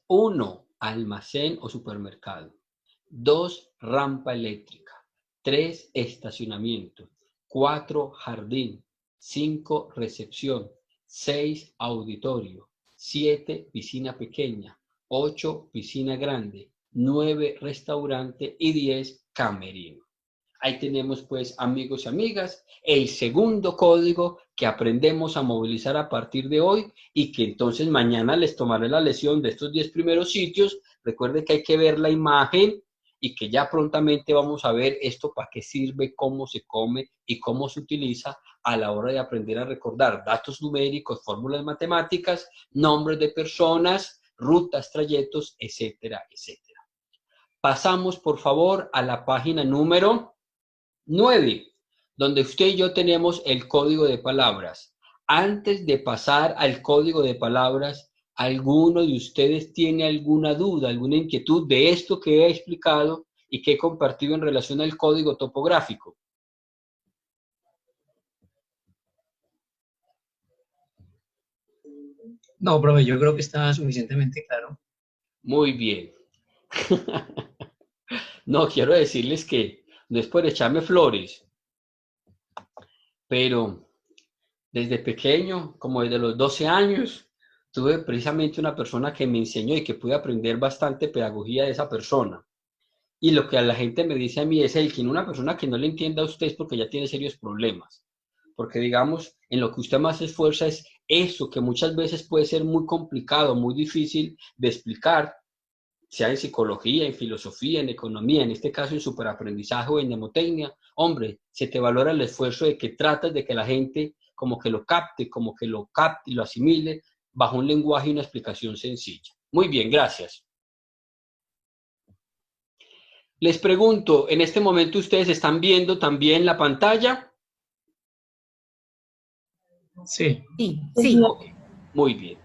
1, almacén o supermercado. 2, rampa eléctrica. 3, estacionamiento. 4, jardín. 5, recepción. 6, auditorio. 7, piscina pequeña. 8, piscina grande. 9, restaurante. Y 10, camerino. Ahí tenemos pues, amigos y amigas, el segundo código que aprendemos a movilizar a partir de hoy y que entonces mañana les tomaré la lección de estos 10 primeros sitios. Recuerde que hay que ver la imagen y que ya prontamente vamos a ver esto para qué sirve, cómo se come y cómo se utiliza a la hora de aprender a recordar datos numéricos, fórmulas matemáticas, nombres de personas, rutas, trayectos, etcétera, etcétera. Pasamos, por favor, a la página número 9, donde usted y yo tenemos el código de palabras. Antes de pasar al código de palabras, ¿alguno de ustedes tiene alguna duda, alguna inquietud de esto que he explicado y que he compartido en relación al código topográfico? No, profe, yo creo que está suficientemente claro. Muy bien. No, quiero decirles que no es por echarme flores, pero desde pequeño, como desde los 12 años, tuve precisamente una persona que me enseñó y que pude aprender bastante pedagogía de esa persona. Y lo que a la gente me dice a mí es el que una persona que no le entienda a usted es porque ya tiene serios problemas. Porque digamos, en lo que usted más se esfuerza es eso, que muchas veces puede ser muy complicado, muy difícil de explicar, sea en psicología, en filosofía, en economía, en este caso en superaprendizaje o en mnemotecnia. Hombre, se te valora el esfuerzo de que tratas de que la gente como que lo capte y lo asimile bajo un lenguaje y una explicación sencilla. Muy bien, gracias. Les pregunto, ¿en este momento ustedes están viendo también la pantalla? Sí. Sí. Muy bien.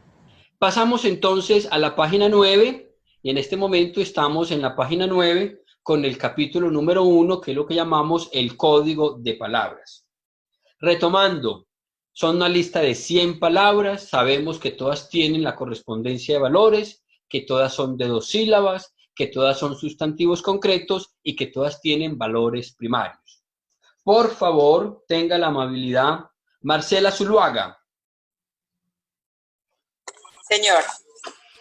Pasamos entonces a la página 9 y en este momento estamos en la página 9 con el capítulo número 1, que es lo que llamamos el código de palabras. Retomando, son una lista de 100 palabras, sabemos que todas tienen la correspondencia de valores, que todas son de 2 sílabas, que todas son sustantivos concretos y que todas tienen valores primarios. Por favor, tenga la amabilidad. Marcela Zuluaga. Señor.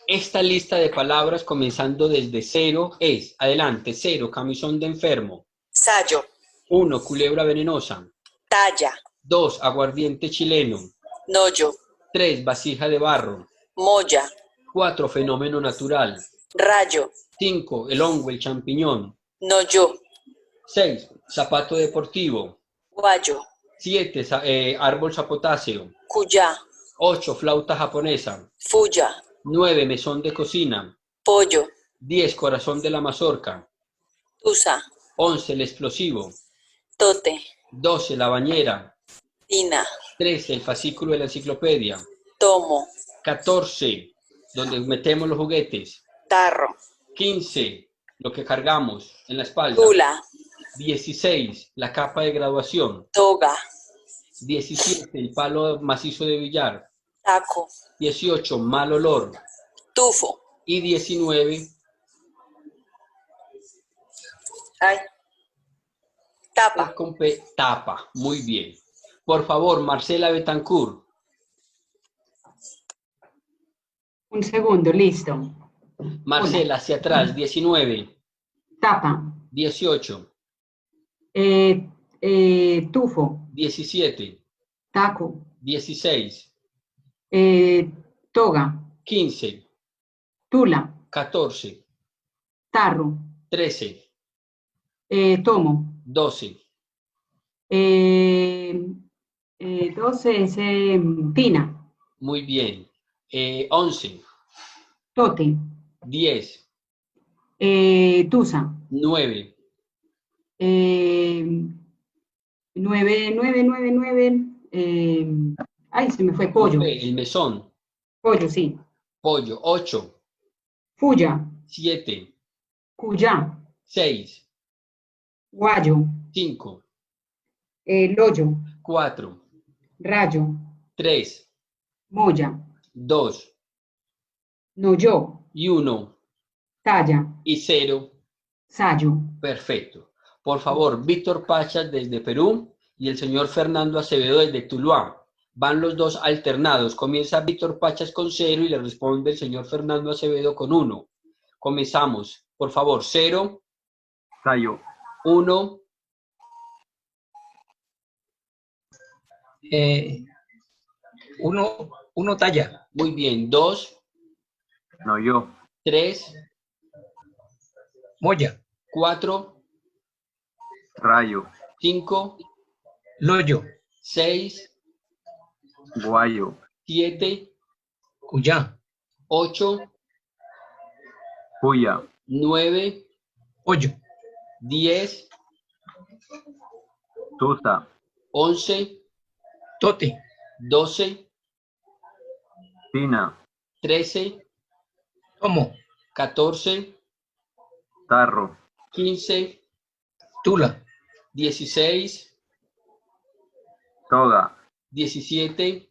Esta lista de palabras comenzando desde 0 es, adelante, 0, camisón de enfermo. Sayo. 1, culebra venenosa. Talla. 2, aguardiente chileno. Noyo. 3, vasija de barro. Moya. 4, fenómeno natural. Rayo. 5, el hongo, el champiñón. Noyo. 6, zapato deportivo. Guayo. 7, árbol zapotáceo. Cuyá. 8, flauta japonesa. Fuya. 9, mesón de cocina. Pollo. 10, corazón de la mazorca. Tusa. 11, el explosivo. Tote. 12, la bañera. Tina. 13, el fascículo de la enciclopedia. Tomo. 14, donde metemos los juguetes. Tarro. 15, lo que cargamos en la espalda. Tula. 16, la capa de graduación. Toga. 17, el palo macizo de billar. Taco. 18, mal olor. Tufo. Y 19, Ay. Tapa. con P, tapa. Muy bien. Por favor, Marcela Betancourt. Un segundo, listo. Marcela, hacia atrás. 19, Tapa. 18, Tufo. 17, Taco. 16, Toga. 15, Tula. 14, Tarro. 13, Tomo. 12, 12 es Tina. muy bien. 11, Tote. 10, Tusa. 9, 9. Ay, se me fue pollo. el mesón. Pollo, sí. Pollo. 8, Fuya. 7, Cuyá. 6, Guayo. 5, Loyo. 4, Rayo. 3, Moya. 2 Noyo. y 1 Talla. y 0. Sayo. Perfecto. Por favor, Víctor Pachas desde Perú y el señor Fernando Acevedo desde Tuluá. Van los dos alternados. Comienza Víctor Pachas con 0 y le responde el señor Fernando Acevedo con 1. Comenzamos. Por favor, 0. Sayo. 1. Uno talla. Muy bien. 2, No yo. 3, Moya. 4, Rayo. 5, Loyo. 6, Guayo. 7, Cuyá. 8, Puya. 9, Pollo. 10, Tusa. 11, Tote. 12, Tina. 13, Tomo. 14, Tarro. 15, Tula. 16, Toga. 17,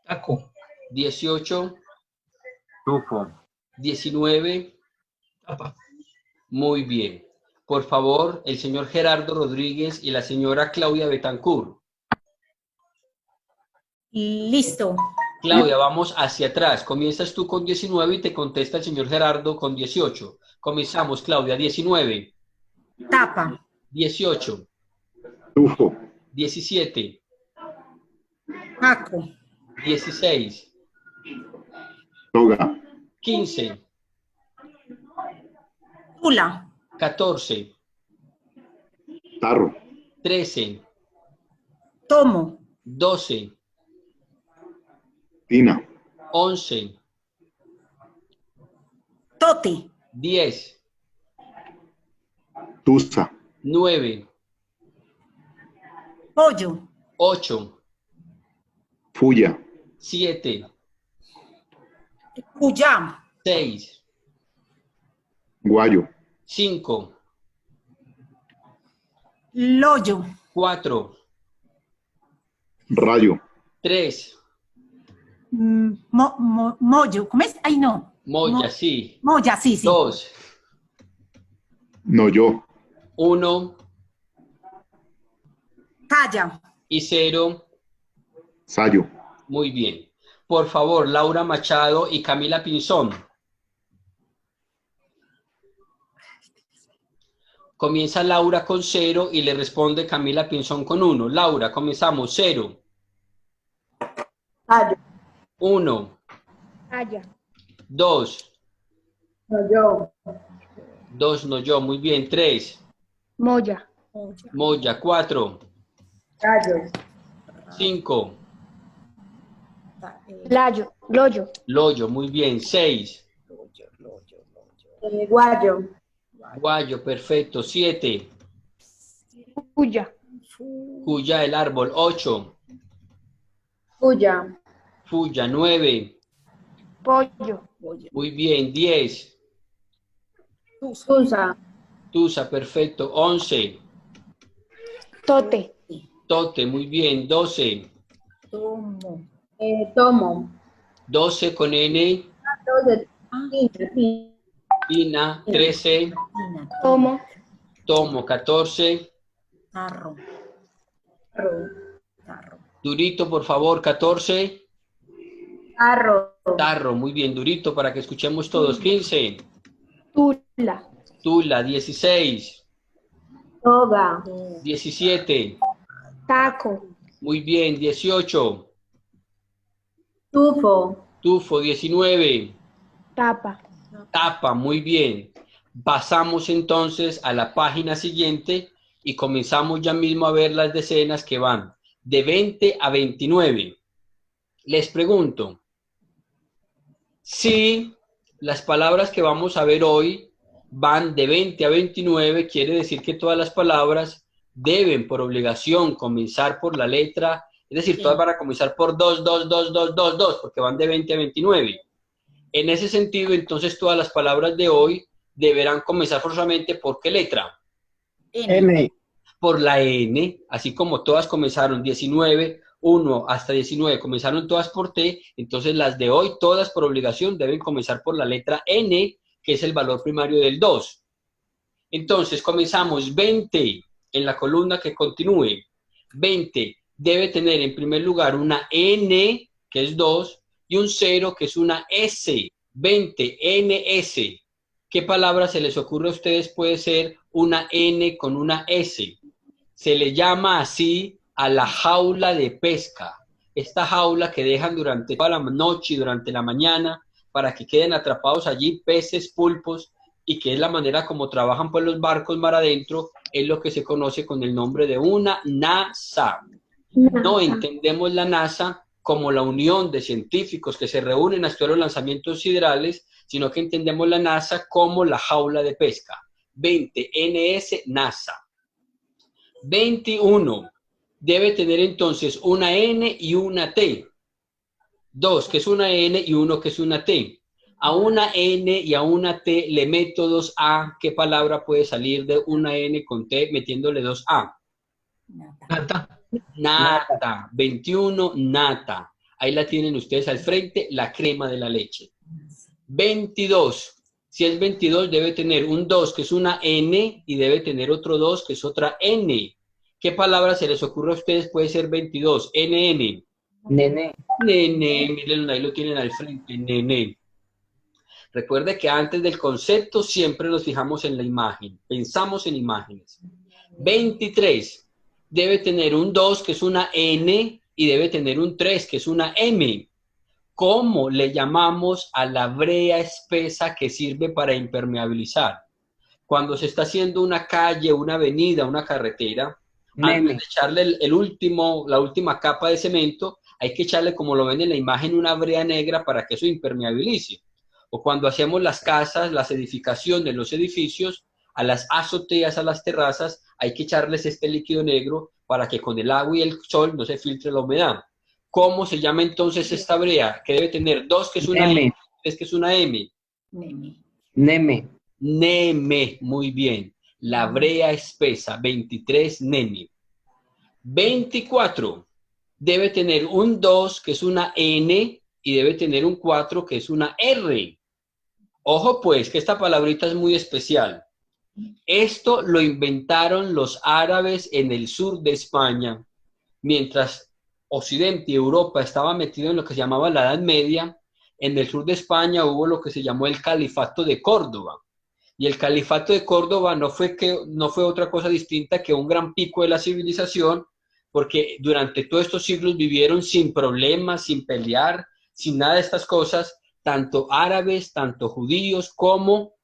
Taco. 18, Tufo. 19. Tapa. Muy bien. Por favor, el señor Gerardo Rodríguez y la señora Claudia Betancourt. Listo. Claudia, vamos hacia atrás. Comienzas tú con 19 y te contesta el señor Gerardo con 18. Comenzamos, Claudia. 19, Tapa. 18, Tufo. 17, Taco. 16, Toga. 15, Tula. 14, Tarro. 13, Tomo. 12, Tina. 11, Tote. 10, Tusa. 9, Pollo. 8, Fuya. 7, Cuyá. 6, Guayo. 5, Loyo. 4, Rayo. 3, Mollo. ¿Cómo es? Ay, no. Moya, sí, Moya, sí, sí. 2, Noyo. 1 Calla. y 0. Sayo. Muy bien. Por favor, Laura Machado y Camila Pinzón. Comienza Laura con 0 y le responde Camila Pinzón con 1. Laura, comenzamos. 0. Sayo. 1, Saya. 2, No yo. 2 no yo, muy bien. 3, Moya. Moya. 4, Gallo. 5, Layo. Loyo. Loyo, muy bien. 6, Guayo. Guayo, perfecto. 7, Puya. Cuya, el árbol. 8, Puya. Fuya. 9, Pollo. muy bien. 10, Tusa. Tusa, perfecto. 11, Tote. Tote, muy bien. 12, Tomo. Tomo. 12 con N, Ina. 13, Tomo. Tomo. 14, Tarro. Tarro. Durito, por favor. 14, Arro. Tarro, muy bien. Durito para que escuchemos todos. 15, Tula. Tula. 16, Toga. 17, Taco. muy bien. 18, Tufo. Tufo. 19, Tapa. Tapa, muy bien. Pasamos entonces a la página siguiente y comenzamos ya mismo a ver las decenas que van de 20 a 29. Les pregunto, si las palabras que vamos a ver hoy van de 20 a 29, quiere decir que todas las palabras deben por obligación comenzar por la letra, es decir, todas van a comenzar por 2, 2, 2, 2, 2, 2, porque van de 20 a 29. En ese sentido, entonces, todas las palabras de hoy deberán comenzar forzosamente ¿por qué letra? N. Por la N, así como todas comenzaron 19, 1 hasta 19, comenzaron todas por T, entonces las de hoy, todas por obligación, deben comenzar por la letra N, que es el valor primario del 2. Entonces, comenzamos 20 en la columna que continúe. 20 debe tener en primer lugar una N, que es 2, y un 0, que es una S. 20, NS. ¿Qué palabra se les ocurre a ustedes puede ser una N con una S? Se le llama así a la jaula de pesca. Esta jaula que dejan durante toda la noche y durante la mañana para que queden atrapados allí peces, pulpos y que es la manera como trabajan pues los barcos mar adentro, es lo que se conoce con el nombre de una NASA. No entendemos la NASA como la unión de científicos que se reúnen a estudiar los lanzamientos siderales, sino que entendemos la NASA como la jaula de pesca. 20, NS, NASA. 21, debe tener entonces una N y una T. 2, que es una N, y 1, que es una T. A una N y a una T le meto 2A. ¿Qué palabra puede salir de una N con T metiéndole 2A? Nata. Nata. 21, nata. Ahí la tienen ustedes al frente, la crema de la leche. 22. Si es 22, debe tener un 2, que es una N, y debe tener otro 2, que es otra N. ¿Qué palabra se les ocurre a ustedes? Puede ser 22. NN. Nene. Nene, miren, ahí lo tienen al frente, nene. Recuerde que antes del concepto siempre nos fijamos en la imagen, pensamos en imágenes. 23, debe tener un 2, que es una N, y debe tener un 3, que es una M. ¿Cómo le llamamos a la brea espesa que sirve para impermeabilizar? Cuando se está haciendo una calle, una avenida, una carretera, antes de echarle la última capa de cemento, hay que echarle, como lo ven en la imagen, una brea negra para que eso impermeabilice. O cuando hacemos las casas, las edificaciones, los edificios, a las azoteas, a las terrazas, hay que echarles este líquido negro para que con el agua y el sol no se filtre la humedad. ¿Cómo se llama entonces esta brea? Que debe tener 2, que es una M, 3, que es una M. Neme. Neme, muy bien. La brea espesa, 23, neme. 24, debe tener un 2, que es una N, y debe tener un 4, que es una R. Ojo pues, que esta palabrita es muy especial. Esto lo inventaron los árabes en el sur de España, mientras Occidente y Europa estaban metidos en lo que se llamaba la Edad Media. En el sur de España hubo lo que se llamó el Califato de Córdoba. Y el Califato de Córdoba no fue otra cosa distinta que un gran pico de la civilización, porque durante todos estos siglos vivieron sin problemas, sin pelear, sin nada de estas cosas, tanto árabes, tanto judíos como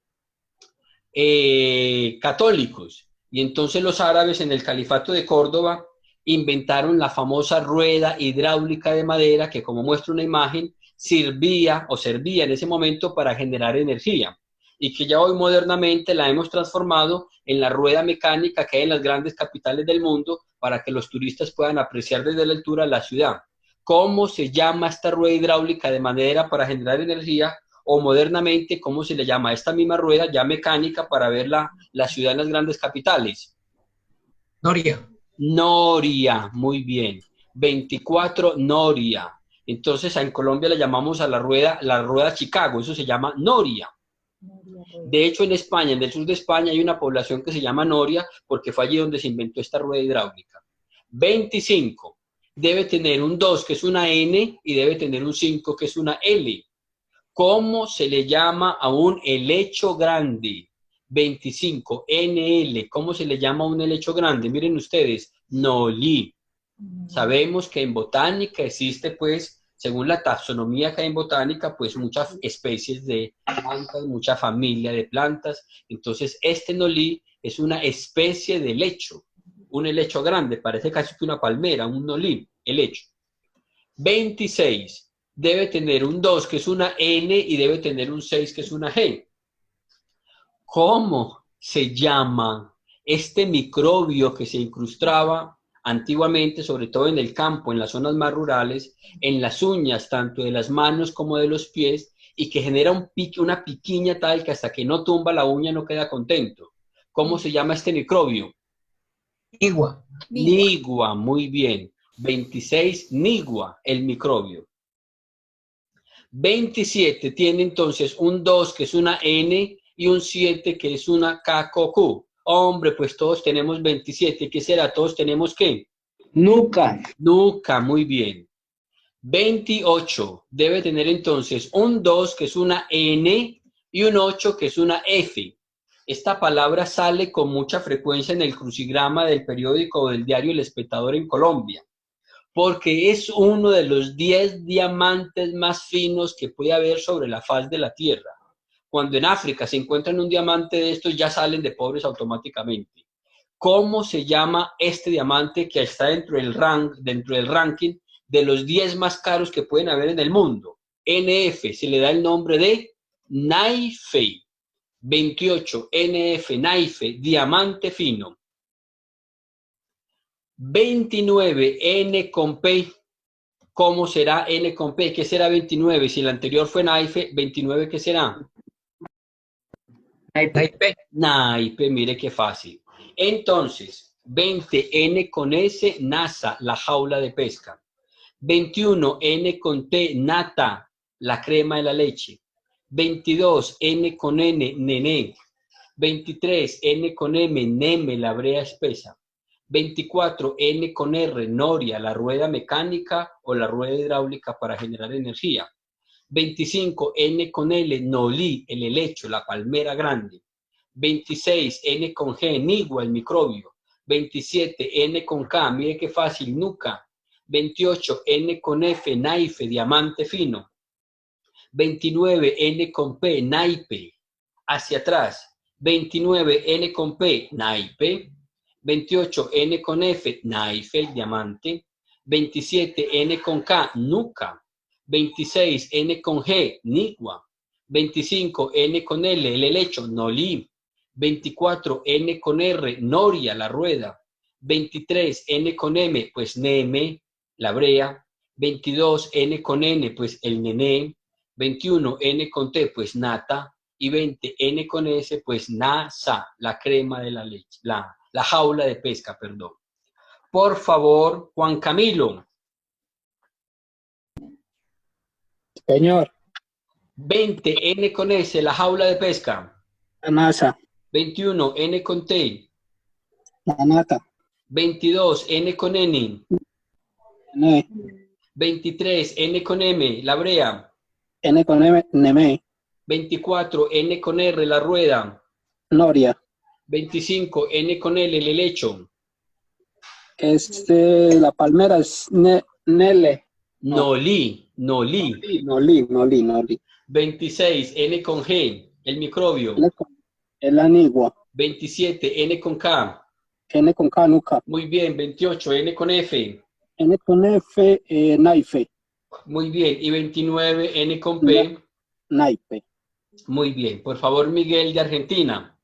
católicos. Y entonces los árabes en el Califato de Córdoba inventaron la famosa rueda hidráulica de madera que, como muestra una imagen, servía en ese momento para generar energía, y que ya hoy modernamente la hemos transformado en la rueda mecánica que hay en las grandes capitales del mundo para que los turistas puedan apreciar desde la altura la ciudad. ¿Cómo se llama esta rueda hidráulica de madera para generar energía? O modernamente, ¿cómo se le llama a esta misma rueda ya mecánica para ver la ciudad en las grandes capitales? Noria. Noria, muy bien. 24, Noria. Entonces en Colombia le llamamos a la rueda Chicago, eso se llama Noria. De hecho, en España, en el sur de España, hay una población que se llama Noria porque fue allí donde se inventó esta rueda hidráulica. 25, debe tener un 2, que es una N, y debe tener un 5, que es una L. ¿Cómo se le llama a un helecho grande? 25, NL. ¿Cómo se le llama a un helecho grande? Miren ustedes, nolí. Sabemos que en botánica existe, pues, según la taxonomía que hay en botánica, pues muchas especies de plantas, mucha familia de plantas. Entonces, este nolí es una especie de helecho, un helecho grande, parece casi que una palmera, un nolí, helecho. 26, debe tener un 2, que es una N, y debe tener un 6, que es una G. ¿Cómo se llama este microbio que se incrustaba antiguamente, sobre todo en el campo, en las zonas más rurales, en las uñas tanto de las manos como de los pies, y que genera una piquiña tal que hasta que no tumba la uña no queda contento? ¿Cómo se llama este microbio? Nigua. Nigua, muy bien. 26, nigua, el microbio. 27 tiene entonces un 2, que es una N, y un 7, que es una KQ. Hombre, pues todos tenemos 27. ¿Qué será? ¿Todos tenemos qué? Nuca. Nuca, muy bien. 28 debe tener entonces un 2, que es una N, y un 8, que es una F. Esta palabra sale con mucha frecuencia en el crucigrama del periódico o del diario El Espectador en Colombia, porque es uno de los 10 diamantes más finos que puede haber sobre la faz de la Tierra. Cuando en África se encuentran un diamante de estos, ya salen de pobres automáticamente. ¿Cómo se llama este diamante que está dentro del ranking de los 10 más caros que pueden haber en el mundo? NF, se le da el nombre de Naife. 28, NF, Naife, diamante fino. 29, N con P. ¿Cómo será N con P? ¿Qué será 29? Si el anterior fue Naife, 29, ¿qué será? Naipe. Naipe, mire qué fácil. Entonces, 20, N con S, NASA, la jaula de pesca. 21, N con T, nata, la crema de la leche. 22, N con N, nené. 23, N con M, neme, la brea espesa. 24, N con R, noria, la rueda mecánica o la rueda hidráulica para generar energía. 25, N con L, nolí, el helecho, la palmera grande. 26, N con G, nigua, el microbio. 27, N con K, mire qué fácil, nuca. 28, N con F, naife, diamante fino. 29, N con P, naipe, hacia atrás. 29, N con P, naipe. 28, N con F, naife, el diamante. 27, N con K, nuca. 26, N con G, nigua. 25, N con L, el helecho, nolí. 24, N con R, noria, la rueda. 23, N con M, pues neme, la brea. 22, N con N, pues el nené. 21, N con T, pues nata. Y 20, N con S, pues NASA, la crema de la leche, la jaula de pesca, perdón. Por favor, Juan Camilo. Señor. 20, N con S, la jaula de pesca. La NASA. 21, N con T. La nata. 22, N con N. N. 23, N con M, la brea. N con M, neme. 24, N con R, la rueda. Noria. 25, N con L, el helecho. La palmera es nele. Nolí, nolí. Noli. 26, N con G, el microbio. El anigua. 27, N con K. N con K, nuca. Muy bien. 28, N con F. N con F, naife. Muy bien. Y 29, N con P. Naipe. Muy bien. Por favor, Miguel de Argentina.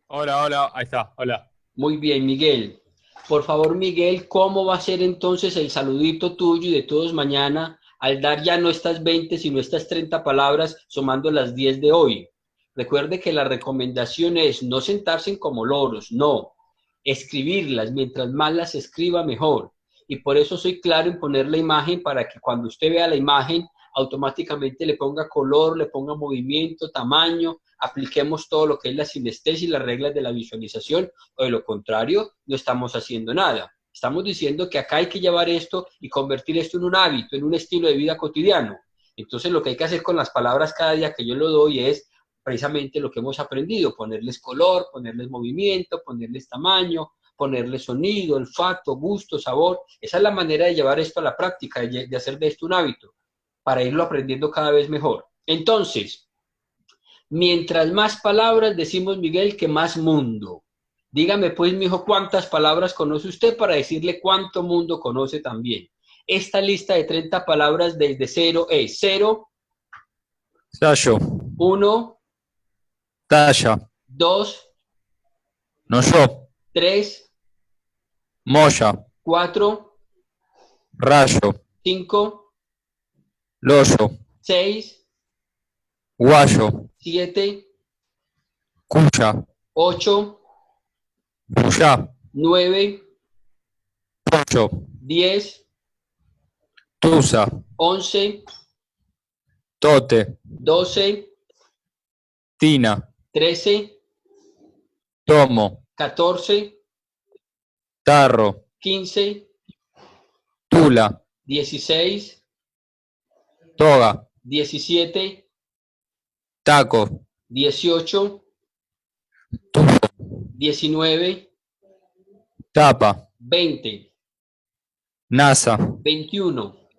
Hola, ahí está, hola. Muy bien, Miguel. Por favor, Miguel, ¿cómo va a ser entonces el saludito tuyo y de todos mañana al dar ya no estas 20, sino estas 30 palabras sumando las 10 de hoy? Recuerde que la recomendación es no sentarse como loros, no, escribirlas. Mientras más las escriba, mejor. Y por eso soy claro en poner la imagen para que cuando usted vea la imagen, automáticamente le ponga color, le ponga movimiento, tamaño, apliquemos todo lo que es la sinestesia y las reglas de la visualización, o de lo contrario, no estamos haciendo nada. Estamos diciendo que acá hay que llevar esto y convertir esto en un hábito, en un estilo de vida cotidiano. Entonces lo que hay que hacer con las palabras cada día que yo lo doy es precisamente lo que hemos aprendido, ponerles color, ponerles movimiento, ponerles tamaño, ponerles sonido, olfato, gusto, sabor. Esa es la manera de llevar esto a la práctica, de hacer de esto un hábito, para irlo aprendiendo cada vez mejor. Entonces, mientras más palabras decimos, Miguel, que más mundo. Dígame pues, mijo, ¿cuántas palabras conoce usted para decirle cuánto mundo conoce también? Esta lista de 30 palabras desde cero es 0, Sayo. 1, Talla. 2, No yo. 3, Moya. 4, Rayo. 5, Loyo. 6, Guayo. 7, Cuya. 8, Puyá. 9, Pocho. 10, Tusa. 11, Tote. 12, Tina. 13, Tomo. 14, Tarro. 15, Tula. 16, Toga. 17, Taco. 18, Tufo. 19, Tapa. 20, Nasa. 21,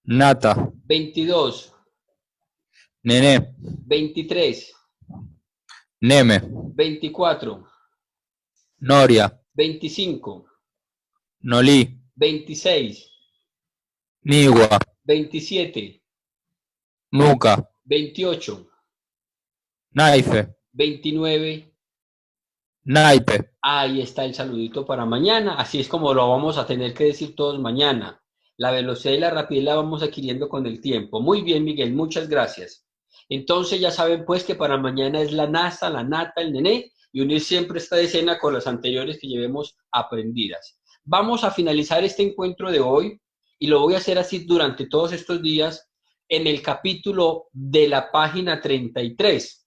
Nata. 22, Nené. 23, Neme. 24, Noria. 25, Nolí. 26, Nigua. 27, Nuca. 28, Naife. 29. Naipe. Ahí está el saludito para mañana. Así es como lo vamos a tener que decir todos mañana. La velocidad y la rapidez la vamos adquiriendo con el tiempo. Muy bien, Miguel, muchas gracias. Entonces ya saben pues que para mañana es la NASA, la nata, el nené, y unir siempre esta decena con las anteriores que llevemos aprendidas. Vamos a finalizar este encuentro de hoy y lo voy a hacer así durante todos estos días en el capítulo de la página 33,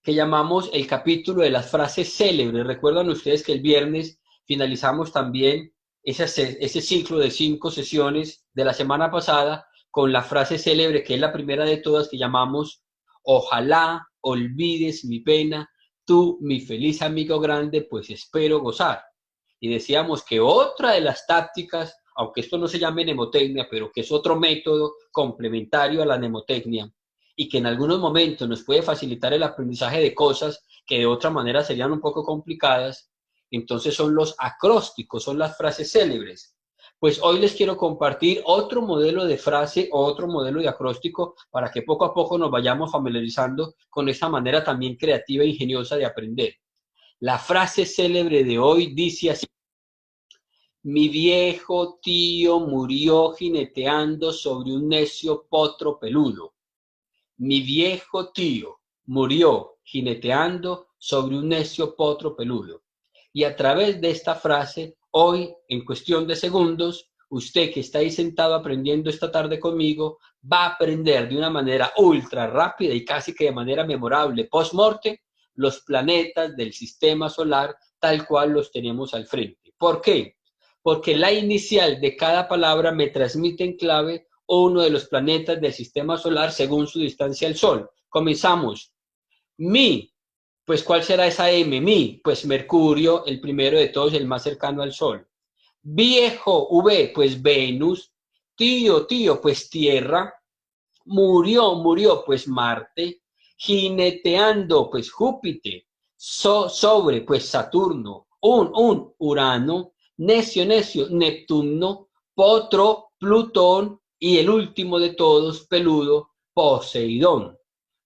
que llamamos el capítulo de las frases célebres. Recuerdan ustedes que el viernes finalizamos también ese ciclo de 5 sesiones de la semana pasada con la frase célebre, que es la primera de todas, que llamamos: ojalá olvides mi pena, tú, mi feliz amigo grande, pues espero gozar. Y decíamos que otra de las tácticas, aunque esto no se llame mnemotecnia, pero que es otro método complementario a la mnemotecnia, y que en algunos momentos nos puede facilitar el aprendizaje de cosas que de otra manera serían un poco complicadas, entonces son los acrósticos, son las frases célebres. Pues hoy les quiero compartir otro modelo de frase o otro modelo de acróstico para que poco a poco nos vayamos familiarizando con esta manera también creativa e ingeniosa de aprender. La frase célebre de hoy dice así: mi viejo tío murió jineteando sobre un necio potro peludo. Mi viejo tío murió jineteando sobre un necio potro peludo. Y a través de esta frase, hoy, en cuestión de segundos, usted que está ahí sentado aprendiendo esta tarde conmigo, va a aprender de una manera ultra rápida y casi que de manera memorable, post-morte, los planetas del sistema solar tal cual los tenemos al frente. ¿Por qué? Porque la inicial de cada palabra me transmite en clave uno de los planetas del sistema solar según su distancia al Sol. Comenzamos. Mi, pues ¿cuál será esa M? Mi, pues Mercurio, el primero de todos, el más cercano al Sol. Viejo, V, pues Venus. Tío, pues Tierra. Murió, pues Marte. Jineteando, pues Júpiter. Sobre, pues Saturno. Urano. Necio, Neptuno. Potro, Plutón. Y el último de todos, peludo, Poseidón.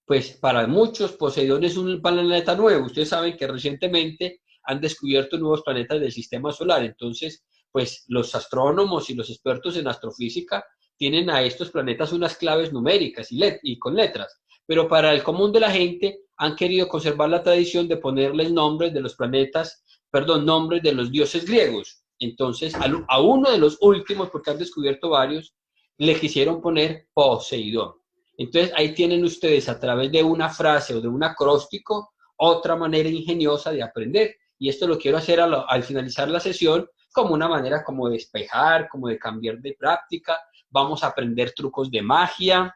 Pues para muchos Poseidón es un planeta nuevo. Ustedes saben que recientemente han descubierto nuevos planetas del sistema solar. Entonces, pues los astrónomos y los expertos en astrofísica tienen a estos planetas unas claves numéricas y con letras. Pero para el común de la gente han querido conservar la tradición de ponerles nombres de los planetas, nombres de los dioses griegos. Entonces, a uno de los últimos, porque han descubierto varios, le quisieron poner Poseidón. Entonces, ahí tienen ustedes, a través de una frase o de un acróstico, otra manera ingeniosa de aprender. Y esto lo quiero hacer al finalizar la sesión como una manera como de despejar, como de cambiar de práctica. Vamos a aprender trucos de magia,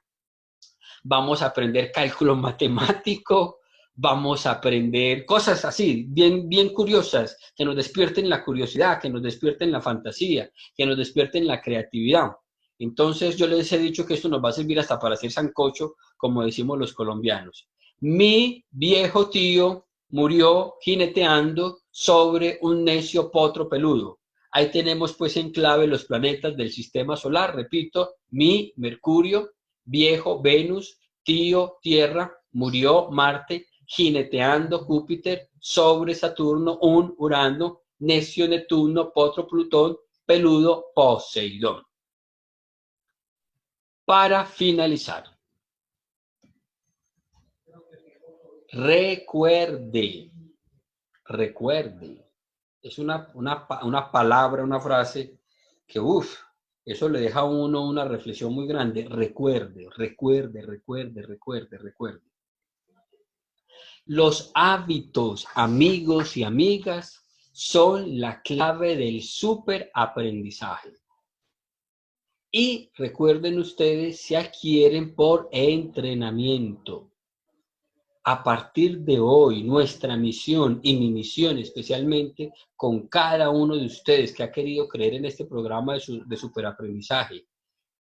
vamos a aprender cálculo matemático, vamos a aprender cosas así, bien curiosas, que nos despierten la curiosidad, que nos despierten la fantasía, que nos despierten la creatividad. Entonces yo les he dicho que esto nos va a servir hasta para hacer sancocho, como decimos los colombianos. Mi viejo tío murió jineteando sobre un necio potro peludo. Ahí tenemos pues en clave los planetas del sistema solar. Repito: mi, Mercurio; viejo, Venus; tío, Tierra; murió, Marte; jineteando, Júpiter; sobre Saturno, Urano; necio, Neptuno; potro, Plutón; peludo, Poseidón. Para finalizar, recuerde, es una palabra, una frase que, eso le deja a uno una reflexión muy grande. Recuerde. Los hábitos, amigos y amigas, son la clave del superaprendizaje. Y recuerden ustedes, se adquieren por entrenamiento. A partir de hoy, nuestra misión y mi misión especialmente con cada uno de ustedes que ha querido creer en este programa de superaprendizaje,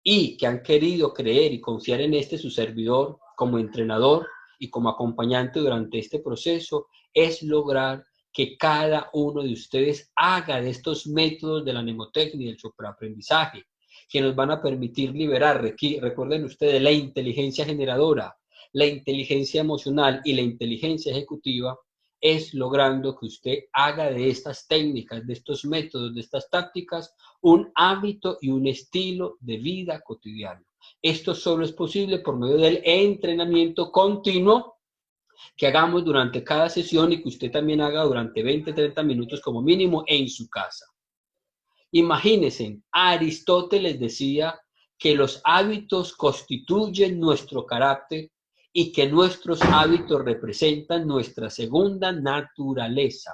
y que han querido creer y confiar en su servidor como entrenador y como acompañante durante este proceso, es lograr que cada uno de ustedes haga de estos métodos de la mnemotecnia y del superaprendizaje, que nos van a permitir liberar, recuerden ustedes, la inteligencia generadora, la inteligencia emocional y la inteligencia ejecutiva, es logrando que usted haga de estas técnicas, de estos métodos, de estas tácticas, un hábito y un estilo de vida cotidiano. Esto solo es posible por medio del entrenamiento continuo que hagamos durante cada sesión y que usted también haga durante 20-30 minutos como mínimo en su casa. Imagínense, Aristóteles decía que los hábitos constituyen nuestro carácter y que nuestros hábitos representan nuestra segunda naturaleza.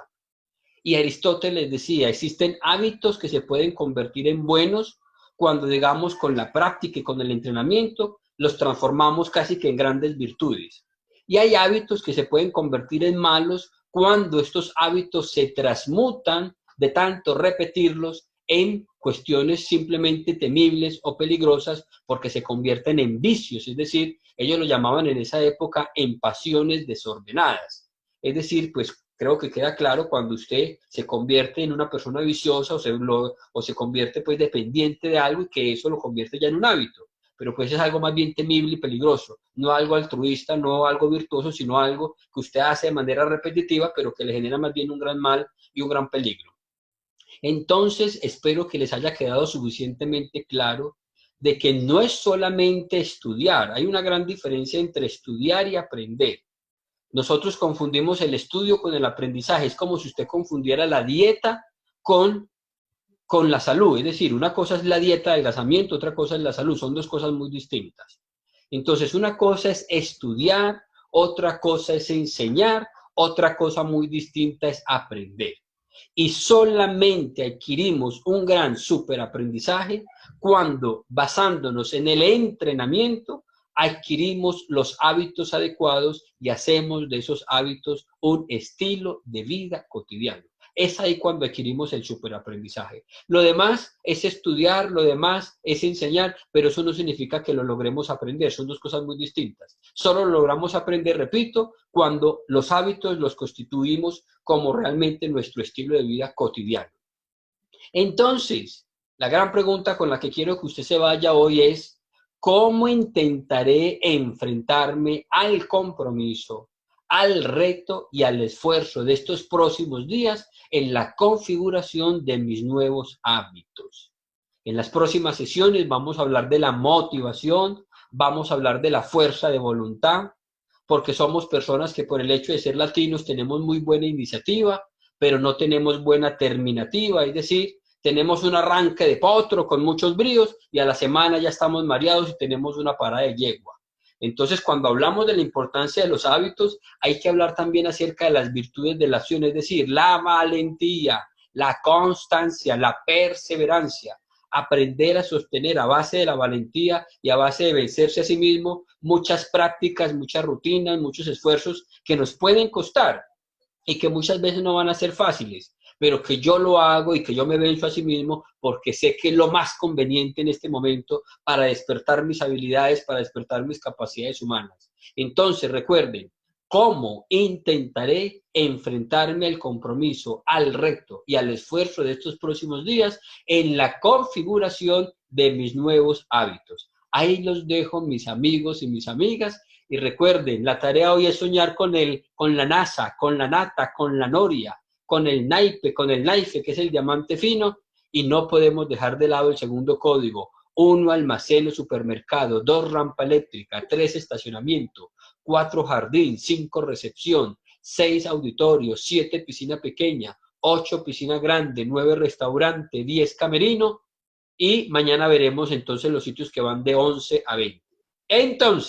Y Aristóteles decía, existen hábitos que se pueden convertir en buenos cuando, digamos, con la práctica y con el entrenamiento, los transformamos casi que en grandes virtudes. Y hay hábitos que se pueden convertir en malos cuando estos hábitos se transmutan de tanto repetirlos en cuestiones simplemente temibles o peligrosas porque se convierten en vicios, es decir, ellos lo llamaban en esa época en pasiones desordenadas. Es decir, pues creo que queda claro cuando usted se convierte en una persona viciosa o se convierte pues dependiente de algo y que eso lo convierte ya en un hábito. Pero pues es algo más bien temible y peligroso, no algo altruista, no algo virtuoso, sino algo que usted hace de manera repetitiva, pero que le genera más bien un gran mal y un gran peligro. Entonces, espero que les haya quedado suficientemente claro de que no es solamente estudiar, hay una gran diferencia entre estudiar y aprender. Nosotros confundimos el estudio con el aprendizaje, es como si usted confundiera la dieta con la salud, es decir, una cosa es la dieta de adelgazamiento, otra cosa es la salud, son dos cosas muy distintas. Entonces, una cosa es estudiar, otra cosa es enseñar, otra cosa muy distinta es aprender. Y solamente adquirimos un gran superaprendizaje cuando, basándonos en el entrenamiento, adquirimos los hábitos adecuados y hacemos de esos hábitos un estilo de vida cotidiano. Es ahí cuando adquirimos el superaprendizaje. Lo demás es estudiar, lo demás es enseñar, pero eso no significa que lo logremos aprender, son dos cosas muy distintas. Solo lo logramos aprender, repito, cuando los hábitos los constituimos como realmente nuestro estilo de vida cotidiano. Entonces, la gran pregunta con la que quiero que usted se vaya hoy es, ¿cómo intentaré enfrentarme al compromiso, al reto y al esfuerzo de estos próximos días en la configuración de mis nuevos hábitos? En las próximas sesiones vamos a hablar de la motivación, vamos a hablar de la fuerza de voluntad, porque somos personas que por el hecho de ser latinos tenemos muy buena iniciativa, pero no tenemos buena terminativa, es decir, tenemos un arranque de potro con muchos bríos y a la semana ya estamos mareados y tenemos una parada de yegua. Entonces, cuando hablamos de la importancia de los hábitos, hay que hablar también acerca de las virtudes de la acción, es decir, la valentía, la constancia, la perseverancia, aprender a sostener a base de la valentía y a base de vencerse a sí mismo muchas prácticas, muchas rutinas, muchos esfuerzos que nos pueden costar y que muchas veces no van a ser fáciles, pero que yo lo hago y que yo me venzo a sí mismo porque sé que es lo más conveniente en este momento para despertar mis habilidades, para despertar mis capacidades humanas. Entonces, recuerden, ¿cómo intentaré enfrentarme al compromiso, al reto y al esfuerzo de estos próximos días en la configuración de mis nuevos hábitos? Ahí los dejo, mis amigos y mis amigas. Y recuerden, la tarea hoy es soñar con la NASA, con la nata, con la noria, con el naipe, que es el diamante fino, y no podemos dejar de lado el segundo código: 1 almacén o supermercado, 2 rampa eléctrica, 3 estacionamiento, 4 jardín, 5 recepción, 6 auditorio, 7 piscina pequeña, 8 piscina grande, 9 restaurante, 10 camerino, y mañana veremos entonces los sitios que van de 11 a 20. Entonces,